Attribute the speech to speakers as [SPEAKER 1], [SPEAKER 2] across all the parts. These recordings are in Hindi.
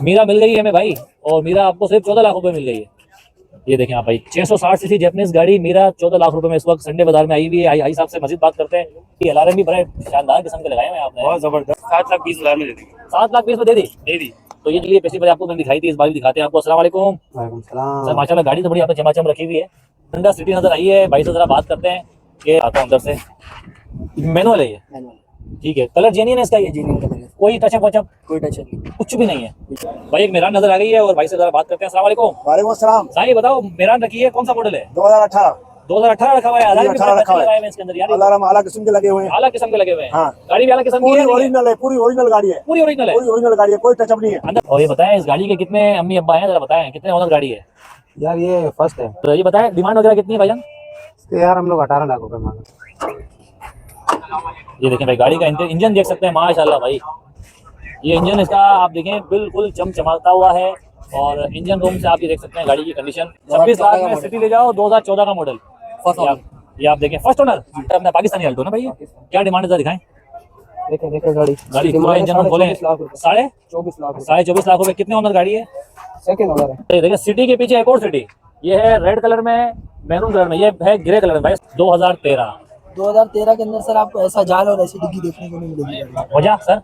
[SPEAKER 1] मीरा मिल गई है हमें भाई, और मीरा आपको सिर्फ 14 लाख रुपए मिल गई है। ये देखें आप भाई, 660 सीसी जैपनीज गाड़ी मीरा 14 लाख रुपए में इस वक्त संडे बाजार में आई हुई है। आई साहब से मजीद बात करते हैं। ये अलार्म भी बड़े शानदार किस्म के लगाए हुए हैं आपने,
[SPEAKER 2] बहुत जबरदस्त। 7,20,000 में दे दी।
[SPEAKER 1] 7,20,000 में दे दी। तो ये चलिए पिछली बार आपको मैंने दिखाई थी, इस बार भी दिखाते हैं आपको। अस्सलाम वालेकुम।
[SPEAKER 3] वालेकुम सलाम।
[SPEAKER 1] सर माशाल्लाह गाड़ी तो बड़ी आपने चमाचम रखी हुई है। होंडा सिटी नजर आई है भाई से, जरा बात करते हैं कि आता हूं अंदर से। मैनुअल है ये? ठीक है। कलर जेन्युइन है इसका? ये
[SPEAKER 3] जेन्युइन कलर है,
[SPEAKER 1] कोई टचअप वचअप
[SPEAKER 3] कोई टच नहीं,
[SPEAKER 1] कुछ भी नहीं है भाई। एक मेरान नजर आ गई है और भाई से जरा बात करते हैं। अस्सलाम वालेकुम।
[SPEAKER 3] वालेकुम सलाम।
[SPEAKER 1] साईं बताओ, मेरान रखी है, कौन सा मॉडल है?
[SPEAKER 3] 2018
[SPEAKER 1] 2018 रखा हुआ है। अलार्म भी
[SPEAKER 3] 2018 रखा हुआ है।
[SPEAKER 1] लगाए हुए हैं इसके अंदर यार,
[SPEAKER 3] अलार्म आला किस्म के लगे हुए हैं।
[SPEAKER 1] आला किस्म के लगे हुए हैं।
[SPEAKER 3] हाँ।
[SPEAKER 1] गाड़ी भी आला किस्म की
[SPEAKER 3] पूरी
[SPEAKER 1] है, नहीं है?
[SPEAKER 3] ओरिजिनल है, पूरी ओरिजिनल गाड़ी है,
[SPEAKER 1] पूरी ओरिजिनल है।
[SPEAKER 3] पूरी ओरिजिनल गाड़ी है, कोई टचअप नहीं है
[SPEAKER 1] अंदर। और ये बताएं इस गाड़ी के कितने अम्मी अब्बा हैं, जरा बताएं कितने ओनर गाड़ी है?
[SPEAKER 3] यार। ये फर्स्ट है।
[SPEAKER 1] तो ये बताएं डिमांड वगैरह कितनी है भाईजान?
[SPEAKER 3] तो यार हम लोग 18 लाख रुपए मांगे।
[SPEAKER 1] ये देखें भाई, गाड़ी का इंजन देख सकते हैं माशाल्लाह भाई। ये इंजन इसका आप देखें बिल्कुल चमचमाता हुआ है, और इंजन रूम से आप ये देख सकते हैं गाड़ी की कंडीशन। 26 लाख में सिटी ले जाओ, 2014 का मॉडल। ये आप देखें फर्स्ट ओनर अपना पाकिस्तानी अल्टो ना भाई। ये क्या डिमांड है, दिखाएं।
[SPEAKER 3] देखें देखें गाड़ी
[SPEAKER 1] पूरा इंजन रूम खोलें।
[SPEAKER 3] 24 लाख।
[SPEAKER 1] 24.5 लाख रुपए। कितने ओनर गाड़ी है?
[SPEAKER 3] सेकंड ओनर है।
[SPEAKER 1] ये देखिए सिटी के पीछे एक और सिटी, ये है रेड कलर में, मैरून कलर में, ये है ग्रे कलर में भाई। 2013
[SPEAKER 4] के अंदर सर आपको ऐसा जाल और ऐसी डिग्गी देखने को नहीं मिलेगी।
[SPEAKER 1] वजह सर?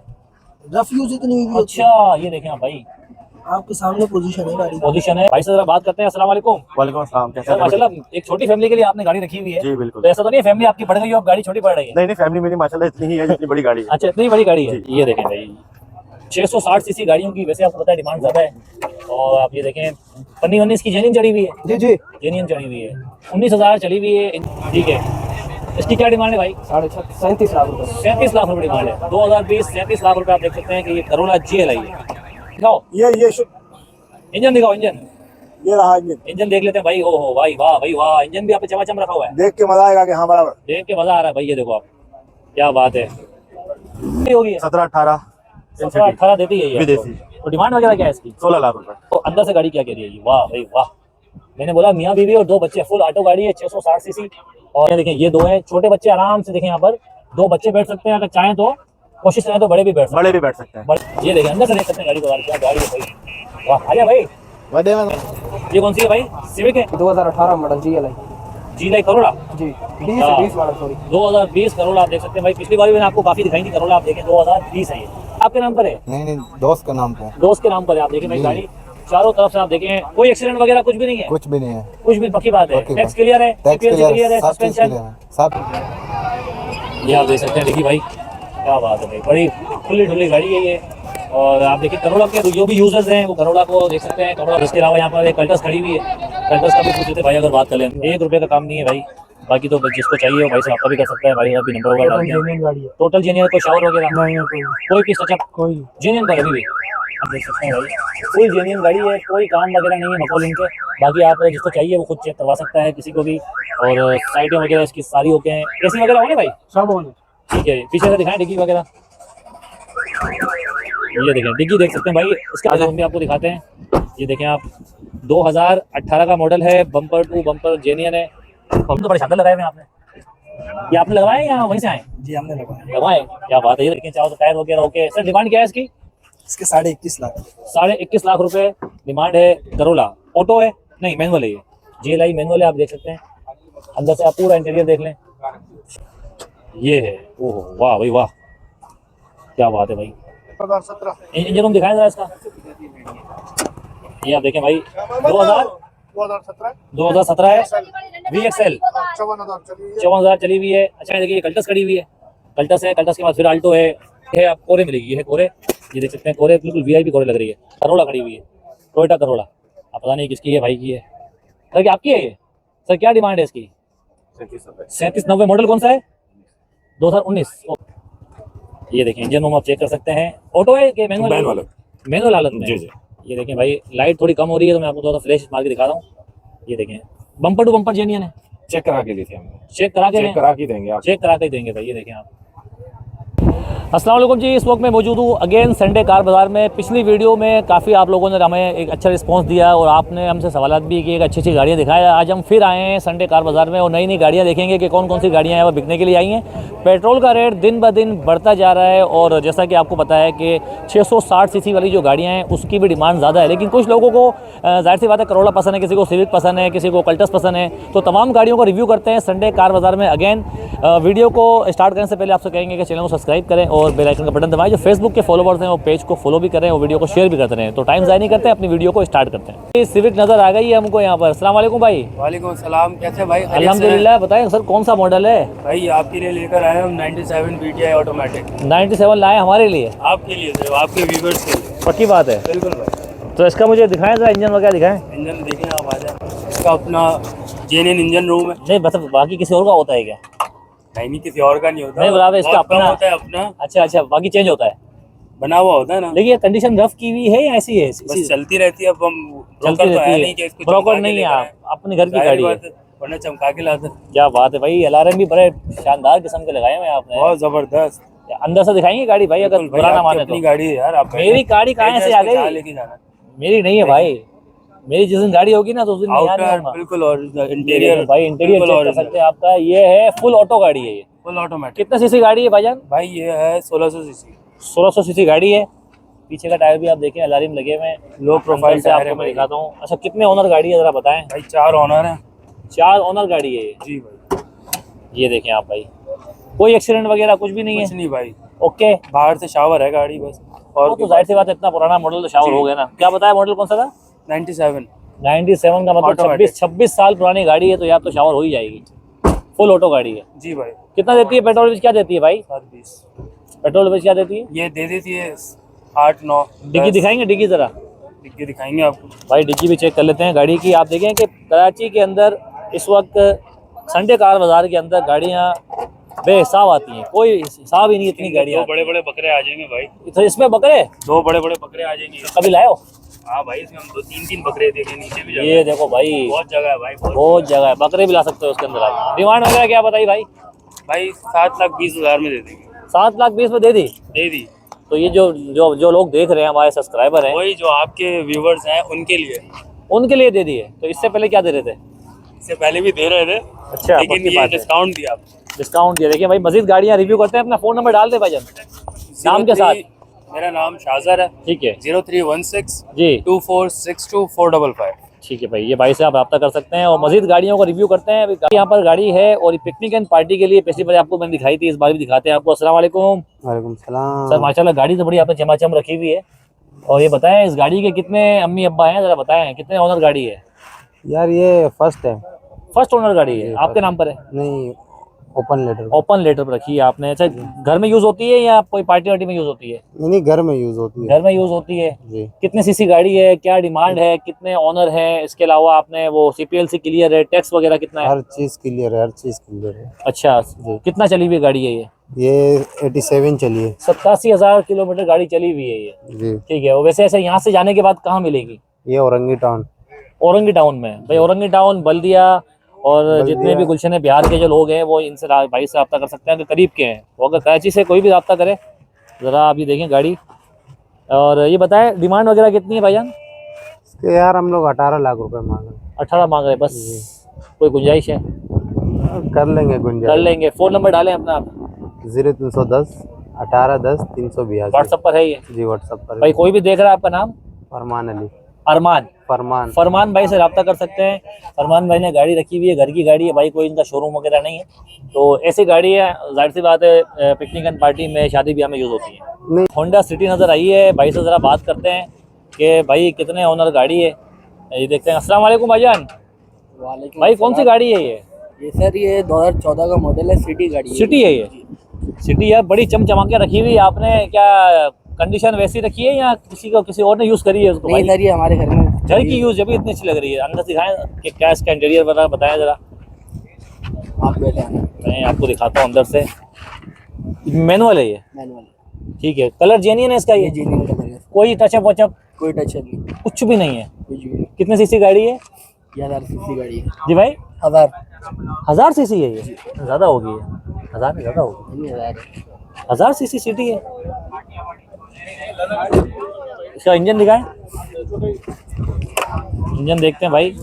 [SPEAKER 4] रफ यूज इतनी हुई भी होती है।
[SPEAKER 1] अच्छा ये देखें आप भाई,
[SPEAKER 4] आपके सामने पोजीशन है गाड़ी।
[SPEAKER 1] पोजीशन है। भाई से जरा बात करते हैं। अस्सलाम वालेकुम।
[SPEAKER 2] वालेकुम अस्सलाम। कैसे
[SPEAKER 1] सर
[SPEAKER 2] हैं?
[SPEAKER 1] माशाल्लाह एक छोटी फैमिली के लिए आपने गाड़ी रखी हुई है।
[SPEAKER 2] जी बिल्कुल।
[SPEAKER 1] तो ऐसा तो नहीं है फैमिली आपकी बढ़ गई हो, अब गाड़ी छोटी पड़ रही है?
[SPEAKER 2] नहीं नहीं, फैमिली मेरी माशाल्लाह इतनी ही है जितनी बड़ी गाड़ी है।
[SPEAKER 1] अच्छा इतनी बड़ी गाड़ी है। ये देखें भाई, 660 सीसी गाड़ियों की वैसे आपको पता है डिमांड ज्यादा है। और आप ये देखें पन्नी वन्नी इसकी जेन्युइन चढ़ी हुई है।
[SPEAKER 3] जी जी।
[SPEAKER 1] जेन्युइन चढ़ी हुई है, 19,000 चली हुई है। ठीक है, इसकी क्या डिमांड है भाई?
[SPEAKER 3] 37 लाख रुपए।
[SPEAKER 1] 37 लाख रुपए डिमांड है। 2020 37 लाख रुपए। आप देख सकते हैं कि ये करोला GLI है। दिखाओ
[SPEAKER 3] ये
[SPEAKER 1] इंजन, दिखाओ इंजन।
[SPEAKER 3] ये रहा इंजन।
[SPEAKER 1] इंजन देख लेते हैं भाई। ओहो भाई वाह भाई वाह, इंजन भी आपने चमाचम रखा हुआ है।
[SPEAKER 3] देख के मजा आएगा कि हाँ बराबर।
[SPEAKER 1] देख के मजा आ रहा है भाई। ये देखो आप, क्या बात है। होगी
[SPEAKER 2] 17-18
[SPEAKER 1] 17-18 देती है ये
[SPEAKER 2] विदेशी।
[SPEAKER 1] तो डिमांड वगैरह क्या है इसकी?
[SPEAKER 2] 16 लाख रुपए।
[SPEAKER 1] तो अंदर से गाड़ी क्या कह रही है? वाह भाई वाह। मैंने बोला मियाँ बीवी और 2 बच्चे, फुल ऑटो गाड़ी है, 660 सीसी। और ये देखें ये 2 है, छोटे बच्चे आराम से देखें यहाँ पर 2 बच्चे बैठ सकते हैं, अगर चाहें तो, कोशिश करें तो बड़े भी बैठ सकते हैं।
[SPEAKER 2] बड़े भी बैठ सकते हैं।
[SPEAKER 1] ये देखें अंदर से देख सकते हैं गाड़ी को। क्या गाड़ी है भाई, वाह। आजा भाई। ये कौन सी है भाई? सिविक है
[SPEAKER 3] 2018 मॉडल GLI।
[SPEAKER 1] GLI करोड़ा
[SPEAKER 3] जी 20 मॉडल सॉरी
[SPEAKER 1] 2020 करोड़ा। आप देख सकते हैं भाई, पिछली बार भी मैंने आपको काफी दिखाई थी करोड़ा। आप देखें 2020 है ये। आपके नाम पर है?
[SPEAKER 3] नहीं दोस्त का नाम पे।
[SPEAKER 1] दोस्त के नाम पर है। आप देखें भाई गाड़ी चारों तरफ से आप देखें, कोई एक्सीडेंट वगैरह कुछ भी नहीं है?
[SPEAKER 3] कुछ भी नहीं है,
[SPEAKER 1] कुछ भी पक्की बात है। टैक्स क्लियर है, क्लियर है, सस्पेंशन
[SPEAKER 3] सब।
[SPEAKER 1] ये आप देख सकते हैं। देखिए भाई क्या बात है भाई, बड़ी खुली ढुली गाड़ी है ये। और आप देखिए करोड़ा के जो भी यूजर्स हैं वो करोड़ा को देख सकते हैं। करोड़ा, इसके अलावा यहाँ पर एक कल्टस खड़ी हुई है। कल्टस का भी पूछ लेते भाई, अगर बात कर लें 1 रुपये का काम नहीं है भाई। बाकी तो जिसको चाहिए वो भाई से आपका भी कर सकता है भाई। अभी नंबर वगैरह डाल दिया। टोटल जेन्युइन, कोई शावर वगैरह कोई पीस टचअप कोई जेन्युइन पर अभी भी आप देख सकते हैं भाई, फुल जेन्युइन गाड़ी है, कोई काम वगैरह नहीं है मकोलिंग के। बाकी आप जिसको चाहिए वो खुद चेक करवा सकता है किसी को भी। और साइडें वगैरह इसकी सारी ओके हैं। एसी वगैरह होंगे भाई?
[SPEAKER 3] सब होने।
[SPEAKER 1] ठीक है, पीछे से दिखाएं डिग्गी वगैरह। ये देखें डिग्गी देख सकते हैं भाई। इसके आगे हम भी आपको दिखाते हैं। ये देखें आप, 2018 का मॉडल है, बम्पर टू बम्पर जेन्युइन है। हम तो बड़े शानदार लगाए हुए हैं आपने। ये आपने लगवाए या वहीं से आए?
[SPEAKER 4] जी हमने
[SPEAKER 1] लगवाए। क्या बात है। ये देखें चाहो तो टायर वगैरह ओके। सर डिमांड क्या है इसकी?
[SPEAKER 4] इसके 21.5 लाख।
[SPEAKER 1] 21.5 लाख रुपए डिमांड है। करोला ऑटो है, नहीं मैनुअल है ये। GLI मैनुअल है। आप देख सकते हैं अंदर से, आप पूरा इंटीरियर देख लें। ये है, ओह वाह भाई वाह, क्या बात है भाई।
[SPEAKER 3] 2017
[SPEAKER 1] इंजन रूम दिखाएं जरा इसका। ये आप देखें भाई, 2017 है, VXL 54,000 चली हुई है। अच्छा देखिए कल्टस खड़ी हुई है। कल्टस है, कल्टस के बाद फिर आल्टो है। ये आप कोरे मिलेगी, ये है कोरे। ये देख सकते हैं कोरे, बिल्कुल VIP कोरे लग रही है। करोड़ा खड़ी हुई है, टोयोटा करोड़ा। आप पता नहीं किसकी है भाई की है। सर क्या आपकी है ये? सर क्या डिमांड है इसकी? 3790। मॉडल कौन सा है? 2019। ये देखें इंजन रूम आप चेक कर सकते हैं। ऑटो है कि मैनुअल? मैनुअल हालत में।
[SPEAKER 2] जी।
[SPEAKER 1] ये देखें भाई, लाइट थोड़ी कम हो रही है तो मैं आपको थोड़ा फ्लैश मार के दिखा रहा हूँ। ये देखें बम्पर टू बम्पर जेन्युइन है।
[SPEAKER 2] चेक करा के ली थी हमने।
[SPEAKER 1] चेक करा के
[SPEAKER 2] चेक करा के देंगे आप।
[SPEAKER 1] चेक करा के देंगे भाई। ये देखें आप, अस्सलाम वालेकुम जी, इस वक्त मैं मौजूद हूँ अगेन संडे कार बाज़ार में। पिछली वीडियो में काफ़ी आप लोगों ने हमें एक अच्छा रिस्पांस दिया और आपने हमसे सवालात भी किए, अच्छी अच्छी गाड़ियाँ दिखाया। आज हम फिर आए हैं संडे कार बाज़ार में और नई नई गाड़ियाँ देखेंगे कि कौन कौन सी गाड़ियाँ हैं वो बिकने के लिए आई हैं। पेट्रोल का रेट दिन ब दिन बढ़ता जा रहा है और जैसा कि आपको पता है कि 660 सीसी वाली जो गाड़ियाँ हैं उसकी भी डिमांड ज़्यादा है, लेकिन कुछ लोगों को जाहिर सी बात है करोड़ा पसंद है, किसी को सिविक पसंद है, किसी को कल्टस पसंद है। तो तमाम गाड़ियों का रिव्यू करते हैं संडे कार बाज़ार में। अगेन वीडियो को स्टार्ट करने से पहले आपसे कहेंगे कि चैनल को सब्सक्राइब करें और बेल आइकन का बटन दबाएं। जो फेसबुक के फॉलोवर्स हैं वो पेज को फॉलो भी करें और वीडियो को शेयर भी करते रहें। तो टाइम ज़ाया नहीं करते, अपनी वीडियो को स्टार्ट करते हैं। सिविक नज़र आ गई है हमको यहाँ पर। अस्सलाम वालेकुम भाई।
[SPEAKER 2] वालेकुम सलाम, कैसे भाई?
[SPEAKER 1] अल्हम्दुलिल्लाह। बताएं सर कौन सा मॉडल है?
[SPEAKER 2] भाई आपके लिए लेकर आए हम 97 BTI ऑटोमेटिक।
[SPEAKER 1] 97 लाए हमारे लिए?
[SPEAKER 2] आपके लिए सिर्फ, आपके व्यूवर्स के लिए।
[SPEAKER 1] पक्की बात है?
[SPEAKER 2] बिल्कुल भाई।
[SPEAKER 1] तो इसका मुझे दिखाएं ज़रा, इंजन वगैरह दिखाएं।
[SPEAKER 2] इंजन देखें आप, आ जाए। इसका अपना जेन्युइन इंजन रूम है।
[SPEAKER 1] नहीं मतलब बाकी किसी और का होता है क्या?
[SPEAKER 2] नहीं, किसी और का नहीं होता।
[SPEAKER 1] नहीं बराबर, इसका
[SPEAKER 2] बहुत कम
[SPEAKER 1] अपना
[SPEAKER 2] होता है अपना,
[SPEAKER 1] अच्छा, बाकी चेंज होता है,
[SPEAKER 2] बना हुआ होता है ना।
[SPEAKER 1] लेकिन ये कंडीशन रफ की हुई है या ऐसी है?
[SPEAKER 2] बस चलती रहती है। अब हम
[SPEAKER 1] चलती
[SPEAKER 2] ब्रोकर तो है
[SPEAKER 1] रहती
[SPEAKER 2] नहीं कि
[SPEAKER 1] है,
[SPEAKER 2] इसको
[SPEAKER 1] ब्रोकर
[SPEAKER 2] चमका के
[SPEAKER 1] नहीं है
[SPEAKER 2] लेकर
[SPEAKER 1] आप,
[SPEAKER 2] आए।
[SPEAKER 1] अपने घर की
[SPEAKER 2] जाहिर
[SPEAKER 1] गाड़ी है।
[SPEAKER 2] बात है, वरना चमका के लाते।
[SPEAKER 1] क्या बात है भाई, अलार्म भी बड़े शानदार किस्म के लगाए हुए हैं आपने।
[SPEAKER 2] बहुत जबरदस्त।
[SPEAKER 1] अंदर से दिखाएंगे गाड़ी भाई, अगर
[SPEAKER 2] बिल्कुल भाई,
[SPEAKER 1] बुरा ना
[SPEAKER 2] आपकी
[SPEAKER 1] माने
[SPEAKER 2] अपनी
[SPEAKER 1] तो।
[SPEAKER 2] गाड़ी है यार। आप
[SPEAKER 1] मेरी गाड़ी कहाँ से आ
[SPEAKER 2] जहाँ
[SPEAKER 1] गई?
[SPEAKER 2] लेके जाना।
[SPEAKER 1] मेरी नहीं है भाई, मेरी जिस दिन गाड़ी होगी ना तो उस दिन मैं यहाँ नहीं
[SPEAKER 2] आउटर
[SPEAKER 1] आऊंगा।
[SPEAKER 2] बिल्कुल, और
[SPEAKER 1] ये
[SPEAKER 2] इंटीरियर
[SPEAKER 1] देखो भाई, इंटीरियर
[SPEAKER 2] बिल्कुल
[SPEAKER 1] चेक कर सकते हैं आपका। ये है फुल ऑटो गाड़ी है, ये
[SPEAKER 2] फुल ऑटोमेटिक।
[SPEAKER 1] कितना सीसी गाड़ी है भाईजान?
[SPEAKER 2] भाई ये है 1600 सीसी।
[SPEAKER 1] 1600 सीसी गाड़ी है। पीछे का टायर भी आप देखें, अलार्म लगे हुए हैं।
[SPEAKER 2] लो प्रोफाइल
[SPEAKER 1] अंदर से
[SPEAKER 2] टायर है
[SPEAKER 1] आपको मैं
[SPEAKER 2] भाई।
[SPEAKER 1] दिखाता हूँ। अच्छा, कितने ओनर गाड़ी है जरा बताएं?
[SPEAKER 2] भाई 4 ऑनर है।
[SPEAKER 1] 4 ओनर गाड़ी है ये।
[SPEAKER 2] जी भाई।
[SPEAKER 1] ये देखें आप भाई, कोई एक्सीडेंट वगैरह कुछ भी नहीं
[SPEAKER 2] कुछ
[SPEAKER 1] है?
[SPEAKER 2] नहीं भाई,
[SPEAKER 1] ओके।
[SPEAKER 2] बाहर से शावर है गाड़ी बस। और
[SPEAKER 1] तो जाहिर सी बात है, इतना पुराना मॉडल तो शावर
[SPEAKER 2] जी।
[SPEAKER 1] हो गया ना। क्या बताया मॉडल कौन सा था?
[SPEAKER 2] 97।
[SPEAKER 1] 97 का मतलब
[SPEAKER 2] Automatic।
[SPEAKER 1] 26 साल पुरानी गाड़ी है, तो यार तो शावर हो ही जाएगी। फुल ऑटो गाड़ी है।
[SPEAKER 2] जी भाई।
[SPEAKER 1] कितना देती है पेट्रोल बीच? क्या देती है भाई
[SPEAKER 2] 720।
[SPEAKER 1] पेट्रोल बीच? क्या देती है?
[SPEAKER 2] ये दे देती है 8-9।
[SPEAKER 1] डिग्गी दिखाएंगे, डिग्गी जरा
[SPEAKER 2] डिग्गी दिखाएंगे आपको।
[SPEAKER 1] भाई, डिग्गी भी चेक कर लेते हैं गाड़ी की। आप देखें कि कराची के अंदर इस वक्त संडे कार बाजार के अंदर गाड़ियाँ बेहिसाब आती हैं, कोई हिसाब ही नहीं, इतनी गाड़ियाँ।
[SPEAKER 2] 2 बड़े बड़े बकरे आ जाएंगे भाई।
[SPEAKER 1] तो इसमें बकरे
[SPEAKER 2] 2 बड़े बड़े बकरे आ जाएंगे।
[SPEAKER 1] कभी लाए हो?
[SPEAKER 2] हाँ भाई, इसमें हम 2-3 बकरे देंगे। नीचे भी जगह
[SPEAKER 1] ये
[SPEAKER 2] है।
[SPEAKER 1] देखो भाई,
[SPEAKER 2] बहुत जगह है भाई,
[SPEAKER 1] बहुत जगह है, बकरे भी ला सकते हो उसके अंदर आप। डिमांड वगैरह क्या बताई भाई?
[SPEAKER 2] भाई 7,20,000 में दे देंगे।
[SPEAKER 1] 7,20,000 में दे दी?
[SPEAKER 2] दे दी।
[SPEAKER 1] तो ये जो लोग देख रहे हैं, हमारे सब्सक्राइबर हैं,
[SPEAKER 2] वही जो आपके व्यूवर्स हैं उनके लिए।
[SPEAKER 1] उनके लिए दे दिए। तो इससे पहले क्या दे रहे थे?
[SPEAKER 2] इससे पहले भी दे रहे थे।
[SPEAKER 1] अच्छा,
[SPEAKER 2] लेकिन
[SPEAKER 1] पक्की
[SPEAKER 2] ये
[SPEAKER 1] बात है।
[SPEAKER 2] डिस्काउंट दिया।
[SPEAKER 1] डिस्काउंट दिया। देखिए भाई, मजीद गाड़ियाँ रिव्यू करते हैं। अपना फोन नंबर डाल दे भाईजान, नाम के साथ।
[SPEAKER 2] मेरा नाम शाहजर है।
[SPEAKER 1] ठीक है
[SPEAKER 2] 0316
[SPEAKER 1] जी,
[SPEAKER 2] 2462 455।
[SPEAKER 1] ठीक है भाई, ये भाई से आप रब्ता कर सकते हैं और मजीद गाड़ियों का रिव्यू करते हैं। अभी यहाँ पर गाड़ी है और ये पिकनिक एंड पार्टी के लिए पिछली बार आपको मैंने दिखाई थी, इस बार भी दिखाते हैं आपको। अस्सलाम वालेकुम।
[SPEAKER 3] वालेकुम सलाम।
[SPEAKER 1] सर माशाल्लाह गाड़ी तो बड़ी आपने चमाचम रखी हुई है। और ये बताएं, इस गाड़ी के कितने अम्मी अब्बा हैं, जरा बताएं कितने ओनर गाड़ी है?
[SPEAKER 3] यार ये फर्स्ट है।
[SPEAKER 1] फर्स्ट ओनर गाड़ी है, आपके नाम पर है?
[SPEAKER 3] नहीं, ओपन लेटर।
[SPEAKER 1] ओपन लेटर पर रखी है आपने। अच्छा, घर में यूज होती है या कोई पार्टी वार्टी में यूज होती है?
[SPEAKER 3] नहीं, घर में यूज होती है।
[SPEAKER 1] घर में यूज होती है।
[SPEAKER 3] जी।
[SPEAKER 1] कितने सीसी गाड़ी है, क्या डिमांड है, कितने ओनर है? इसके अलावा आपने वो CPLC क्लियर है, टैक्स वगैरह कितना है?
[SPEAKER 3] हर चीज क्लियर है, हर चीज क्लियर है।
[SPEAKER 1] अच्छा, कितना चली हुई गाड़ी है ये?
[SPEAKER 3] ये 87 चलिए।
[SPEAKER 1] 87,000 किलोमीटर गाड़ी चली हुई है ये।
[SPEAKER 3] जी।
[SPEAKER 1] ठीक है। वो वैसे ऐसे यहाँ से जाने के बाद कहाँ मिलेगी?
[SPEAKER 3] ये औरंगी टाउन।
[SPEAKER 1] औरंगी टाउन में भाई, औरंगी टाउन, बल्दिया और जितने भी गुलशन बिहार के जो लोग हैं वो इनसे भाई से रब्ता कर सकते हैं, कि करीब के हैं। वो अगर कराची से कोई भी रब्ता करे, ज़रा आप ये देखें गाड़ी। और ये बताएं डिमांड वगैरह कितनी है भाईजान?
[SPEAKER 3] इसके यार हम लोग 18 लाख रुपए मांग रहे
[SPEAKER 1] 18 मांग रहे हैं बस? कोई गुंजाइश है?
[SPEAKER 3] हैं। कर लेंगे
[SPEAKER 1] कर
[SPEAKER 3] गुंजाइश।
[SPEAKER 1] लेंगे। फ़ोन नंबर डालें अपना आप।
[SPEAKER 3] 0310 1810 382।
[SPEAKER 1] व्हाट्सअप पर है ये
[SPEAKER 3] जी, व्हाट्सएप पर।
[SPEAKER 1] भाई। कोई भी देख रहा है आपका नाम?
[SPEAKER 3] फरमान अली।
[SPEAKER 1] अरमान।
[SPEAKER 3] फरमान।
[SPEAKER 1] फरमान भाई से रब्ता कर सकते हैं। फरमान भाई ने गाड़ी रखी हुई है, घर की गाड़ी है भाई, कोई इनका शोरूम वगैरह नहीं है। तो ऐसी गाड़ी है, जाहिर सी बात है पिकनिक एंड पार्टी में, शादी ब्याह में यूज़ होती है।
[SPEAKER 3] नहीं।
[SPEAKER 1] होंडा सिटी नज़र आई है। भाई से ज़रा बात करते हैं कि भाई कितने ओनर गाड़ी है, ये देखते हैं। अस्सलाम वालेकुम भाईजान।
[SPEAKER 4] वालेकुम
[SPEAKER 1] भाई कौन सी गाड़ी है ये?
[SPEAKER 4] ये सर ये 2014 का मॉडल है, सिटी गाड़ी है।
[SPEAKER 1] सिटी है ये? सिटी यार बड़ी चमचमा रखी हुई है आपने। क्या कंडीशन वैसी रखी है या किसी और ने यूज़ करी है उसको?
[SPEAKER 4] नहीं
[SPEAKER 1] भाई
[SPEAKER 4] सर, ये हमारे घर में
[SPEAKER 1] घर की यूज़ जब इतनी अच्छी लग रही है। अंदर दिखाएं कि क्या इसका इंटीरियर वगैरह बताएं ज़रा।
[SPEAKER 4] आप बैठे हैं।
[SPEAKER 1] मैं आपको दिखाता हूँ अंदर से। मैनुअल है ये?
[SPEAKER 4] मैनुअल।
[SPEAKER 1] ठीक है। कलर जेन्युइन है इसका
[SPEAKER 4] ये
[SPEAKER 1] ये?
[SPEAKER 4] जीनियन कलर है,
[SPEAKER 1] कोई टचअप वचअप
[SPEAKER 4] कोई टच नहीं,
[SPEAKER 1] कुछ भी नहीं है?
[SPEAKER 4] कुछ भी नहीं।
[SPEAKER 1] कितने सीसी गाड़ी है?
[SPEAKER 4] ये 1000 सीसी गाड़ी है।
[SPEAKER 1] जी भाई
[SPEAKER 4] 1000
[SPEAKER 1] 1000 सीसी है ये? ज़्यादा होगी ये, 1000 ज़्यादा होगी।
[SPEAKER 4] नहीं, 1000 है।
[SPEAKER 1] 1000 सीसी सिटी है। इसका इंजन दिखाएं, इंजन देखते हैं भाई।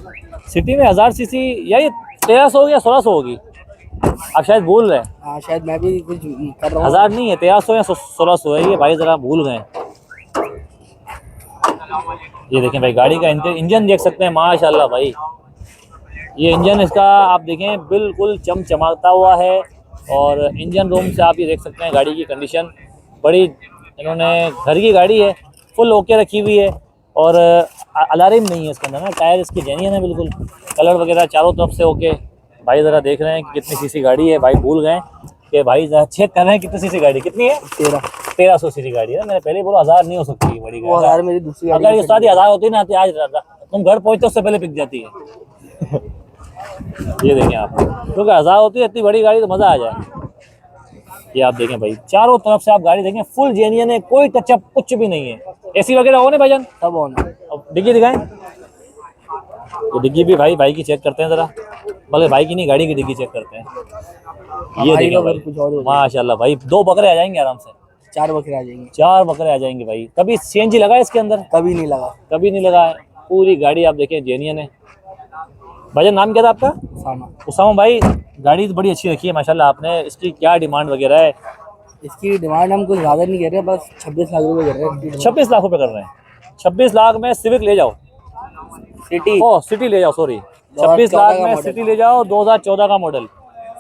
[SPEAKER 1] सिटी में 1000 सीसी या ये 1300 या 1600 होगी, आप शायद भूल रहे हैं।
[SPEAKER 4] हाँ शायद मैं भी कुछ कर रहा हूँ।
[SPEAKER 1] 1000 नहीं है, 1300 या 1600 है ये भाई, जरा भूल गए। ये देखें भाई गाड़ी का इंजन देख सकते हैं, माशाल्लाह भाई। ये इंजन इसका आप देखें बिल्कुल चमचमाता हुआ है। और इंजन रूम से आप ये देख सकते हैं गाड़ी की कंडीशन बड़ी, इन्होंने घर की गाड़ी है, फुल ओके रखी हुई है। और अलार्म नहीं है इसके अंदर ना, टायर इसके जेन्युइन है बिल्कुल, कलर वगैरह चारों तरफ से ओके। भाई ज़रा देख रहे हैं कि कितनी सीसी गाड़ी है, भाई भूल गए कि भाई ज़रा चेक कर रहे हैं कितनी सीसी गाड़ी कितनी है। 1300 सीसी गाड़ी है। मैंने पहले ही बोला 1000 नहीं हो सकती बड़ी
[SPEAKER 4] वो
[SPEAKER 1] गाड़ी।
[SPEAKER 4] 1000 मेरी दूसरी गाड़ी
[SPEAKER 1] अगर ये सारी 1000 होती ना तो आज तुम घर पहुंचते उससे पहले पिक जाती है। ये देखें आप, क्योंकि 1000 होती है इतनी बड़ी गाड़ी तो मज़ा आ जाए। ये आप देखें भाई चारों तरफ से आप गाड़ी देखें, फुल जेन्युइन है, कोई टचअप कुछ भी नहीं है। एसी वगैरह हो ना भाईजान?
[SPEAKER 4] सब ऑन है।
[SPEAKER 1] अब डिग्गी दिखाएं, तो डिग्गी भी भाई की चेक करते हैं ज़रा, बल्कि भाई की नहीं गाड़ी की डिग्गी चेक करते हैं। ये
[SPEAKER 4] हमारी
[SPEAKER 1] देखें
[SPEAKER 4] तो
[SPEAKER 1] भाई
[SPEAKER 4] कुछ और हो
[SPEAKER 1] माशाल्लाह भाई, 2 बकरे आ जाएंगे आराम से,
[SPEAKER 4] 4 बकरे आ जाएंगे।
[SPEAKER 1] 4 बकरे आ जाएंगे भाई। कभी सीएनजी लगा है इसके अंदर?
[SPEAKER 4] कभी नहीं लगा।
[SPEAKER 1] कभी नहीं लगा है। पूरी गाड़ी आप देखें जेन्युइन है। भाईजान नाम क्या था आपका?
[SPEAKER 4] सामा।
[SPEAKER 1] उसामा भाई, गाड़ी तो बड़ी अच्छी रखी है माशाल्लाह आपने। इसकी क्या डिमांड वगैरह है?
[SPEAKER 4] इसकी डिमांड हम कुछ ज़्यादा नहीं कर रहे, बस 26 लाख रुपए कर रहे हैं।
[SPEAKER 1] 26 लाख रुपए कर रहे हैं। 26 लाख में सिविक ले जाओ,
[SPEAKER 4] सिटी
[SPEAKER 1] ओ सिटी ले जाओ, सॉरी 26 लाख में सिटी ले जाओ, 2014 का मॉडल।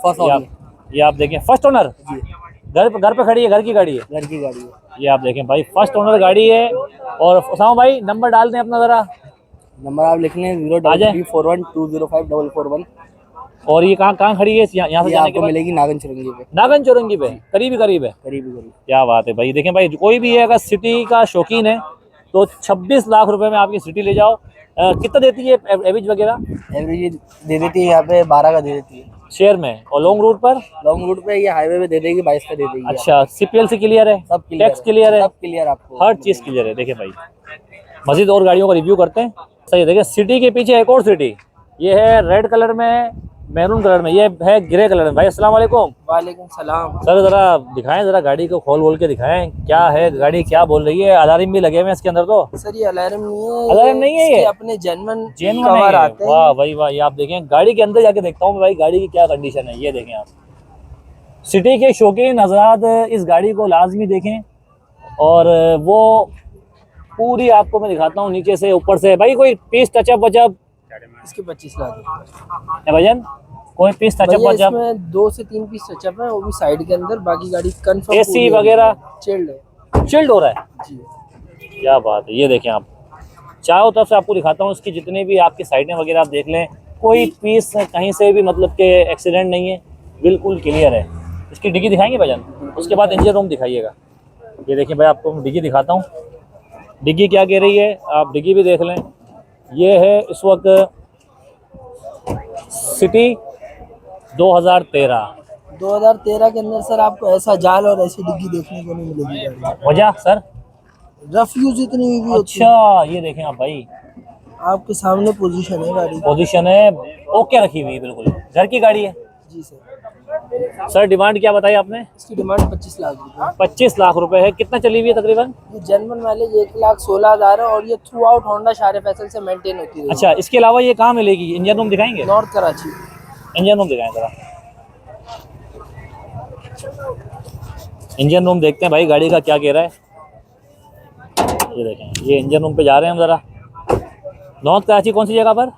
[SPEAKER 4] First owner.
[SPEAKER 1] ये आप देखें फर्स्ट ओनर,
[SPEAKER 4] जी
[SPEAKER 1] घर पे खड़ी है, घर की गाड़ी है।
[SPEAKER 4] घर की गाड़ी है।
[SPEAKER 1] ये आप देखें भाई फर्स्ट ओनर गाड़ी है। और उसामा भाई नंबर डाल दें अपना ज़रा।
[SPEAKER 4] नंबर आप लिख लें 03341205441।
[SPEAKER 1] और ये कहाँ खड़ी है? यहाँ से
[SPEAKER 4] ये
[SPEAKER 1] जाने के
[SPEAKER 4] आपको
[SPEAKER 1] बाद
[SPEAKER 4] मिलेगी नागन चुरंगी पे।
[SPEAKER 1] नागन चौरंगी पे, करीब है।
[SPEAKER 4] करीब करीब।
[SPEAKER 1] क्या बात है भाई। देखें भाई कोई भी है अगर सिटी का शौकीन है तो 26 लाख रुपए में आपकी सिटी ले जाओ। कितना देती है एवरेज वगैरह?
[SPEAKER 4] एवरेज दे देती है यहाँ पे 12 का दे देती है
[SPEAKER 1] शेयर में। और लॉन्ग रूट पर?
[SPEAKER 4] लॉन्ग रूट पे ये हाईवे पे दे देगी 22 का दे देगी।
[SPEAKER 1] अच्छा, CPLC क्लियर है,
[SPEAKER 4] सब क्लियर,
[SPEAKER 1] टैक्स क्लियर है,
[SPEAKER 4] सब क्लियर आपको,
[SPEAKER 1] हर चीज़ क्लियर है। देखें भाई मजीद और गाड़ियों का रिव्यू करते हैं। सही देखें सिटी के पीछे एक और सिटी, ये है रेड कलर में, मैरून कलर में, ये है ग्रे कलर में। भाई अस्सलाम वालेकुम।
[SPEAKER 4] वालेकुम सलाम।
[SPEAKER 1] सर ज़रा दिखाएं, ज़रा गाड़ी को खोल के दिखाएं, क्या है गाड़ी, क्या बोल रही है? अलार्म भी लगे हुए हैं इसके अंदर तो?
[SPEAKER 4] सर ये अलार्म नहीं है,
[SPEAKER 1] अलार्म नहीं है, ये
[SPEAKER 4] अपने जेन्युइन
[SPEAKER 1] कवर आते हैं। वाह भाई वाह। ये आप देखें गाड़ी के अंदर जाके देखता हूँ भाई गाड़ी की क्या कंडीशन है। ये देखें आप, सिटी के शौकीन हजरात इस गाड़ी को लाजमी देखें। और वो पूरी आपको मैं दिखाता हूँ नीचे से ऊपर से। भाई कोई पीस टचअप वचअप?
[SPEAKER 4] इसके 25 लाख
[SPEAKER 1] है भाईजान, कोई पीस टचअप वचअप?
[SPEAKER 4] इसमें 2 से 3 पीस टचअप है, वो भी साइड के अंदर, बाकी गाड़ी कंफर्म
[SPEAKER 1] एसी वगैरह
[SPEAKER 4] चिल्ड है।
[SPEAKER 1] चिल्ड हो रहा है
[SPEAKER 4] जी।
[SPEAKER 1] क्या बात है। ये देखें आप, चारों तरफ से आपको दिखाता हूँ, इसकी जितने भी आपकी साइडें वगैरह आप देख लें, कोई पीस कहीं से भी मतलब के एक्सीडेंट नहीं है, बिल्कुल क्लियर है। इसकी डिग्गी दिखाएंगे भाईजान, उसके बाद इंजन रूम दिखाइएगा। ये देखिए भाई आपको डिग्गी दिखाता हूँ, डिग्गी क्या कह रही है, आप डिग्गी भी देख लें। ये है इस वक्त सिटी
[SPEAKER 4] 2013 के अंदर सर आपको ऐसा जाल और ऐसी डिग्गी देखने को नहीं मिलेगी गाड़ी।
[SPEAKER 1] वजह सर?
[SPEAKER 4] रफ यूज इतनी हुई भी होती है।
[SPEAKER 1] अच्छा ये देखें आप भाई,
[SPEAKER 4] आपके सामने पोजीशन है गाड़ी।
[SPEAKER 1] पोजीशन है ओके रखी हुई है, बिल्कुल घर की गाड़ी है।
[SPEAKER 4] जी सर।
[SPEAKER 1] सर डिमांड क्या बताई आपने?
[SPEAKER 4] इसकी डिमांड 25 लाख रुपए।
[SPEAKER 1] 25 लाख रुपए है। कितना चली हुई है तकरीबन?
[SPEAKER 4] ये जेन्युइन माइलेज 1,16,000 है और ये थ्रू आउट होंडा शारे फैसल से मेंटेन होती है।
[SPEAKER 1] अच्छा, इसके अलावा ये कहाँ मिलेगी? इंजन रूम दिखाएंगे?
[SPEAKER 4] नॉर्थ कराची।
[SPEAKER 1] इंजन रूम दिखाएं जरा। इंजन रूम देखते हैं भाई गाड़ी का क्या कह रहा है। ये देखें, ये इंजन रूम पे जा रहे हैं हम जरा। नॉर्थ कराची कौन सी जगह पर?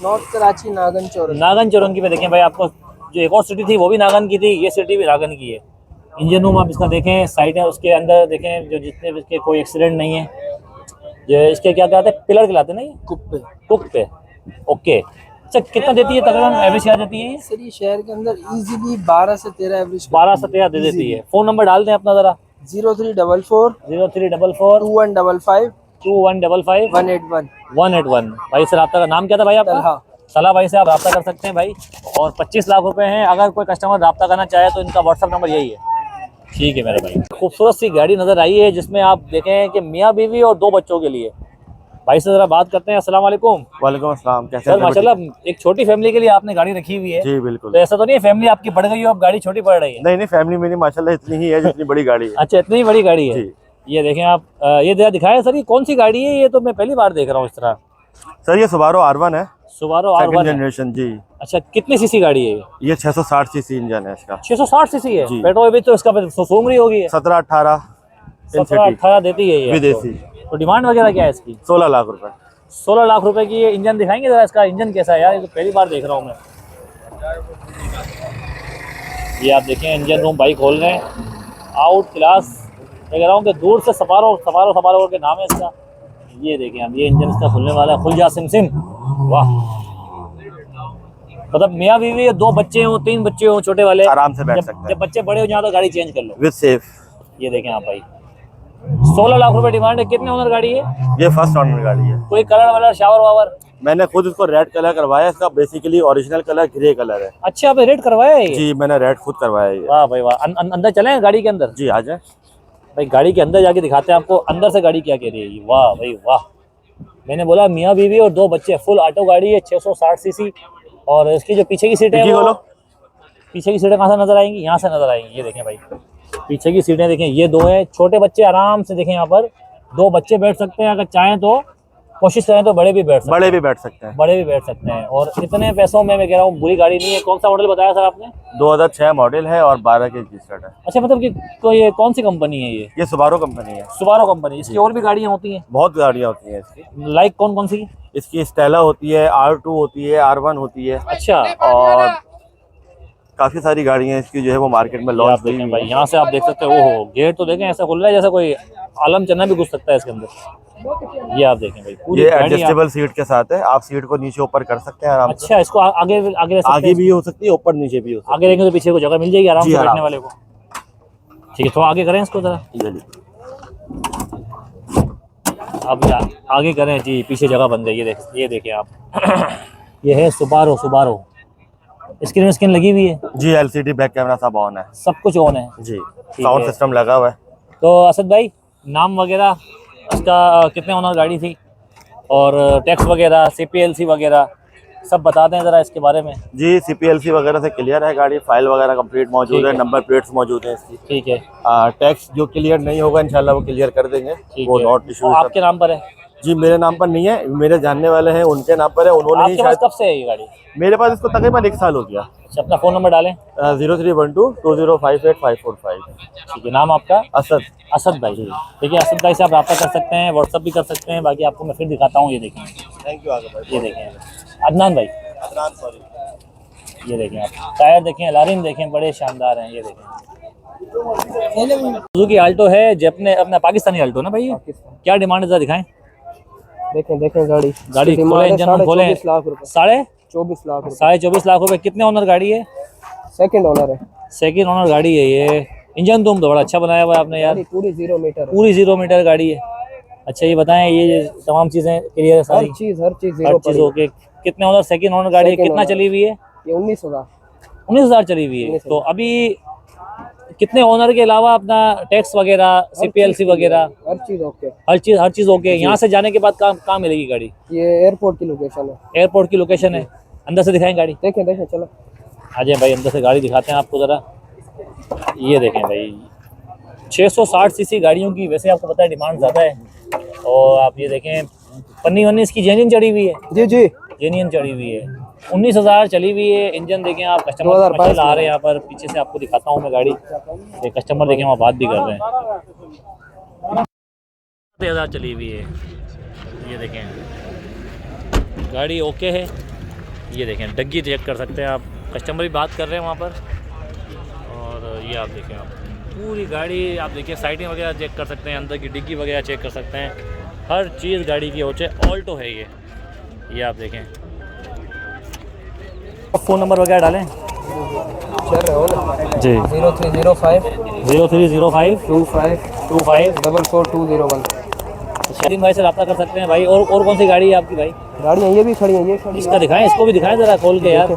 [SPEAKER 4] नॉर्थ कराची नागन चौरंगी।
[SPEAKER 1] नागन चौरंगी पे देखें भाई, आपको जो एक और सिटी थी वो भी नागन की थी, ये सिटी भी नागन की है। इंजन रूम आप इसका देखें, साइडें उसके अंदर देखें, जो जितने भी इसके कोई एक्सीडेंट नहीं है। जो इसके क्या कहते हैं, पिलर कहलाते हैं ना ये, कुक पे। ओके। अच्छा कितना देती है तकरीबन, एवरेज क्या देती है?
[SPEAKER 4] सर ये शहर के अंदर इजीली 12 से 13 एवरेज
[SPEAKER 1] 12 से 13 दे देती है। फ़ोन नंबर डाल दें अपना ज़रा।
[SPEAKER 4] 0344
[SPEAKER 1] 0344
[SPEAKER 4] 2155
[SPEAKER 1] 2155
[SPEAKER 4] 181
[SPEAKER 1] 181। भाई से रब्ता का नाम क्या था भाई आपका?
[SPEAKER 4] तलहा।
[SPEAKER 1] सलाह भाई से आप रब्ता कर सकते हैं भाई। और 25 लाख रुपए हैं, अगर कोई कस्टमर रब्ता करना चाहे तो इनका व्हाट्सअप नंबर यही है। ठीक है मेरे भाई। खूबसूरत सी गाड़ी नज़र आई है जिसमें आप देखें कि मियाँ बीवी और 2 बच्चों के लिए भाई से जरा बात करते हैं। अस्सलाम वालेकुम।
[SPEAKER 5] वालेकुम अस्सलाम। कैसे
[SPEAKER 1] सर माशाल्लाह एक छोटी फैमिली के लिए आपने गाड़ी रखी हुई है।
[SPEAKER 5] जी बिल्कुल।
[SPEAKER 1] तो ऐसा तो नहीं है फैमिली आपकी बढ़ गई हो अब गाड़ी छोटी पड़ रही है?
[SPEAKER 5] नहीं फैमिली मेरी माशाल्लाह इतनी ही है जितनी बड़ी गाड़ी है।
[SPEAKER 1] अच्छा इतनी बड़ी गाड़ी है।
[SPEAKER 5] जी।
[SPEAKER 1] ये देखें आप, ये जरा दिखाएं सर, ये कौन सी गाड़ी है? ये तो मैं पहली बार देख रहा हूँ इस तरह।
[SPEAKER 5] सर ये सुबारो R1 है,
[SPEAKER 1] सुबारो
[SPEAKER 5] सेकंड
[SPEAKER 1] R1 है।
[SPEAKER 5] जनरेशन। जी
[SPEAKER 1] अच्छा कितनी सीसी गाड़ी है
[SPEAKER 5] ये 660 सीसी इंजन है इसका।
[SPEAKER 1] 660 सीसी है।
[SPEAKER 5] जी।
[SPEAKER 1] पेट्रोल भी तो इसका सूंघ रही होगी।
[SPEAKER 5] 17-18
[SPEAKER 1] 17-18 देती है ये
[SPEAKER 5] विदेशी।
[SPEAKER 1] आपको। तो डिमांड वगैरह क्या है इसकी?
[SPEAKER 5] 16 लाख रुपए।
[SPEAKER 1] 16 लाख रुपए की। ये इंजन दिखाएंगे जरा, इसका इंजन कैसा है यार? ये तो पहली बार देख रहा हूँ मैं। ये आप देखें इंजन रूम भाई खोल रहे हैं, आउट क्लास। मैं कह रहा हूँ कि दूर से सफारो सफारो सफारो के नाम है इसका। ये देखें आप, ये इंजन इसका खुलने वाला है। खुल जा सिम सिम। वाह, मतलब मियाँ बीवी 2 बच्चे हो 3 बच्चे हो छोटे वाले,
[SPEAKER 5] आराम से बैठ सकते हैं।
[SPEAKER 1] जब बच्चे बड़े हो जाए तो गाड़ी चेंज कर लो
[SPEAKER 5] विद सेफ।
[SPEAKER 1] ये देखें आप भाई, 16 लाख रुपए डिमांड है। कितने ओनर गाड़ी है?
[SPEAKER 5] ये फर्स्ट ऑनर गाड़ी है।
[SPEAKER 1] कोई कलर वलर शावर वावर?
[SPEAKER 5] मैंने खुद इसको रेड कलर करवाया। इसका basically original colour grey colour है।
[SPEAKER 1] अच्छा आपने रेड करवाया है ये?
[SPEAKER 5] जी मैंने रेड खुद करवाया है ये।
[SPEAKER 1] वाह भाई वाह। अंदर चले गाड़ी के अंदर?
[SPEAKER 5] जी आ जाए
[SPEAKER 1] भाई, गाड़ी के अंदर जाके दिखाते हैं आपको अंदर से गाड़ी क्या कह रही है ये। वाह भाई वाह। मैंने बोला मियाँ बीवी और 2 बच्चे, फुल ऑटो गाड़ी है, 660 सीसी। और इसकी जो पीछे की सीटें हैं वो, पीछे की सीटें कहाँ से नजर आएंगी? यहाँ से नजर आएंगी। ये देखें भाई, पीछे की सीटें देखें। ये 2 हैं, छोटे बच्चे आराम से देखें यहाँ पर 2 बच्चे बैठ सकते हैं। अगर चाहें तो कोशिश करें तो बड़े भी बैठ सकते हैं।
[SPEAKER 5] बड़े भी बैठ सकते हैं।
[SPEAKER 1] बड़े भी बैठ सकते हैं। और इतने पैसों में मैं कह रहा हूँ बुरी गाड़ी नहीं है। कौन सा मॉडल बताया सर आपने?
[SPEAKER 5] 2006 मॉडल है और 12 के रजिस्टर्ड है।
[SPEAKER 1] अच्छा मतलब कि तो ये कौन सी कंपनी है?
[SPEAKER 5] ये सुबारो कंपनी है।
[SPEAKER 1] सुबारो कंपनी। इसकी और भी गाड़ियाँ होती हैं?
[SPEAKER 5] बहुत गाड़ियाँ होती हैं इसकी।
[SPEAKER 1] लाइक कौन कौन सी?
[SPEAKER 5] इसकी स्टेला होती है, R2 होती है, R1 होती है।
[SPEAKER 1] अच्छा,
[SPEAKER 5] और काफी सारी गाड़ियाँ इसकी जो है वो मार्केट में लॉन्च हुई
[SPEAKER 1] देखें
[SPEAKER 5] हुई
[SPEAKER 1] भाई,
[SPEAKER 5] हैं।
[SPEAKER 1] यहाँ से आप देख सकते हो। ओहो, गेट तो देखें ऐसा खुल रहा है जैसे कोई आलम चन्ना भी घुस सकता है इसके अंदर। ये आप देखें भाई, पूरी
[SPEAKER 5] ये
[SPEAKER 1] गाड़ी
[SPEAKER 5] एडजस्टेबल सीट के साथ है। आप सीट को नीचे ऊपर कर सकते हैं आराम से।
[SPEAKER 1] अच्छा, इसको आगे आगे रख सकते
[SPEAKER 5] आगे
[SPEAKER 1] हैं?
[SPEAKER 5] भी हो सकती है, ऊपर नीचे भी हो सकती
[SPEAKER 1] आगे रहेंगे तो पीछे को जगह मिल जाएगी आराम
[SPEAKER 5] जी,
[SPEAKER 1] से
[SPEAKER 5] आराम
[SPEAKER 1] बैठने वाले को। ठीक है, तो आगे करें इसको जरा।
[SPEAKER 5] है। ये लीजिए।
[SPEAKER 1] अब आगे करें जी, पीछे जगह बन जाएगी। ये देखें आप ये है सुबारो। सुबारो स्क्रीन लगी हुई है
[SPEAKER 5] जी, LCD बैक कैमरा सब ऑन है।
[SPEAKER 1] सब कुछ ऑन है
[SPEAKER 5] जी साउंड सिस्टम लगा हुआ है।
[SPEAKER 1] तो असद भाई, नाम वगैरह उसका, कितने ओनर गाड़ी थी और टैक्स वगैरह, CPLC वगैरह सब बता दें ज़रा इसके बारे में।
[SPEAKER 5] जी CPLC वगैरह से क्लियर है गाड़ी। फाइल वगैरह कंप्लीट मौजूद
[SPEAKER 1] ठीक
[SPEAKER 5] है,
[SPEAKER 1] है।
[SPEAKER 5] नंबर प्लेट्स मौजूद है इसकी।
[SPEAKER 1] ठीक है,
[SPEAKER 5] टैक्स जो क्लियर नहीं होगा इंशाल्लाह वो क्लियर कर देंगे।
[SPEAKER 1] ठीक
[SPEAKER 5] वो
[SPEAKER 1] है।
[SPEAKER 5] Not issue.
[SPEAKER 1] और आपके नाम पर है?
[SPEAKER 5] जी मेरे नाम पर नहीं है, मेरे जानने वाले हैं उनके नाम पर है। उन्होंने ही
[SPEAKER 1] आपके पास
[SPEAKER 5] शायद,
[SPEAKER 1] कब से है ये गाड़ी?
[SPEAKER 5] मेरे पास इसको तकरीबन 1 साल हो गया।
[SPEAKER 1] अच्छा, अपना फ़ोन नंबर डालें।
[SPEAKER 5] 03122058
[SPEAKER 1] ठीक है, नाम आपका?
[SPEAKER 5] असद।
[SPEAKER 1] असद भाई। ठीक है, असद भाई से आप रब्ता कर सकते हैं, व्हाट्सअप भी कर सकते हैं। बाकी आपको मैं फिर दिखाता हूँ। ये देखें,
[SPEAKER 5] थैंक यू। आगे भाई,
[SPEAKER 1] ये देखें अदनान भाई,
[SPEAKER 5] अदनान सॉरी।
[SPEAKER 1] ये देखें आप टायर देखें, अलार्म देखें, बड़े शानदार हैं। ये देखें सुजुकी आल्टो है, अपना पाकिस्तानी आल्टो ना भाई। क्या डिमांड है जरा दिखाएं।
[SPEAKER 4] देखें देखें गाड़ी
[SPEAKER 1] गाड़ी खोले, इंजन खोले।
[SPEAKER 4] 24 लाख रुपए।
[SPEAKER 1] 24.5
[SPEAKER 4] लाख रुपए।
[SPEAKER 1] 24.5 लाख रुपए। कितने ओनर गाड़ी है?
[SPEAKER 4] सेकंड ओनर है।
[SPEAKER 1] सेकंड ओनर गाड़ी है ये। इंजन तो बड़ा अच्छा बनाया हुआ है आपने यार,
[SPEAKER 4] गाड़ी पूरी 0 मीटर है।
[SPEAKER 1] पूरी 0 मीटर गाड़ी है। अच्छा ये बताएं, ये तमाम चीजें क्लियर है सारी?
[SPEAKER 4] हर चीज
[SPEAKER 1] हर
[SPEAKER 4] 0
[SPEAKER 1] चीज
[SPEAKER 4] पर।
[SPEAKER 1] ओके। कितने ओनर? सेकंड ओनर गाड़ी है।
[SPEAKER 4] Second
[SPEAKER 1] कितना
[SPEAKER 4] owner।
[SPEAKER 1] चली हुई है?
[SPEAKER 4] ये 19,000।
[SPEAKER 1] 19,000 चली हुई है।
[SPEAKER 4] 19,000।
[SPEAKER 1] तो अभी कितने ओनर के अलावा अपना टैक्स वगैरह, CPLC वगैरह
[SPEAKER 4] हर चीज ओके।
[SPEAKER 1] हर चीज ओके। यहाँ से जाने के बाद कहाँ मिलेगी गाड़ी?
[SPEAKER 4] ये एयरपोर्ट की लोकेशन है।
[SPEAKER 1] एयरपोर्ट की लोकेशन है। अंदर से दिखाएं गाड़ी।
[SPEAKER 4] देखें देखें चलो
[SPEAKER 1] आ जाए भाई, अंदर से गाड़ी दिखाते हैं आपको ज़रा। ये देखें भाई, 660 सीसी गाड़ियों की वैसे आपको पता है डिमांड ज़्यादा है। और आप ये देखें, पन्नी वन्नी इसकी जेन्युइन चढ़ी हुई है।
[SPEAKER 4] जी जी।
[SPEAKER 1] जेन्युइन चढ़ी हुई है। 19,000 चली हुई है। इंजन देखें आप, कस्टमर
[SPEAKER 4] 2022
[SPEAKER 1] आ रहे हैं यहाँ पर। पीछे से आपको दिखाता हूँ मैं गाड़ी। ये कस्टमर देखें वहाँ बात भी कर रहे हैं। 10,000 चली हुई है। ये देखें गाड़ी ओके है। ये देखें डग्गी चेक कर सकते हैं आप, कस्टमर भी बात कर रहे हैं वहाँ पर। और ये आप देखें, आप पूरी गाड़ी आप देखिए, साइडिंग वगैरह चेक कर सकते हैं, अंदर की डिग्गी वगैरह चेक कर सकते हैं। हर चीज़ गाड़ी की हो, चाहे ऑल्टो है ये आप देखें। फ़ोन नंबर वगैरह डालें
[SPEAKER 4] चल रहे हो ना
[SPEAKER 1] जी।
[SPEAKER 4] 0305
[SPEAKER 1] 0305
[SPEAKER 4] 25
[SPEAKER 1] 25
[SPEAKER 4] 44201।
[SPEAKER 1] शरीम भाई से रब्ता कर सकते हैं भाई। और कौन सी गाड़ी है आपकी भाई?
[SPEAKER 4] गाड़ियाँ ये भी खड़ी हैं, ये खड़ी
[SPEAKER 1] इसका दिखाएं, इसको भी दिखाएं ज़रा खोल के यार।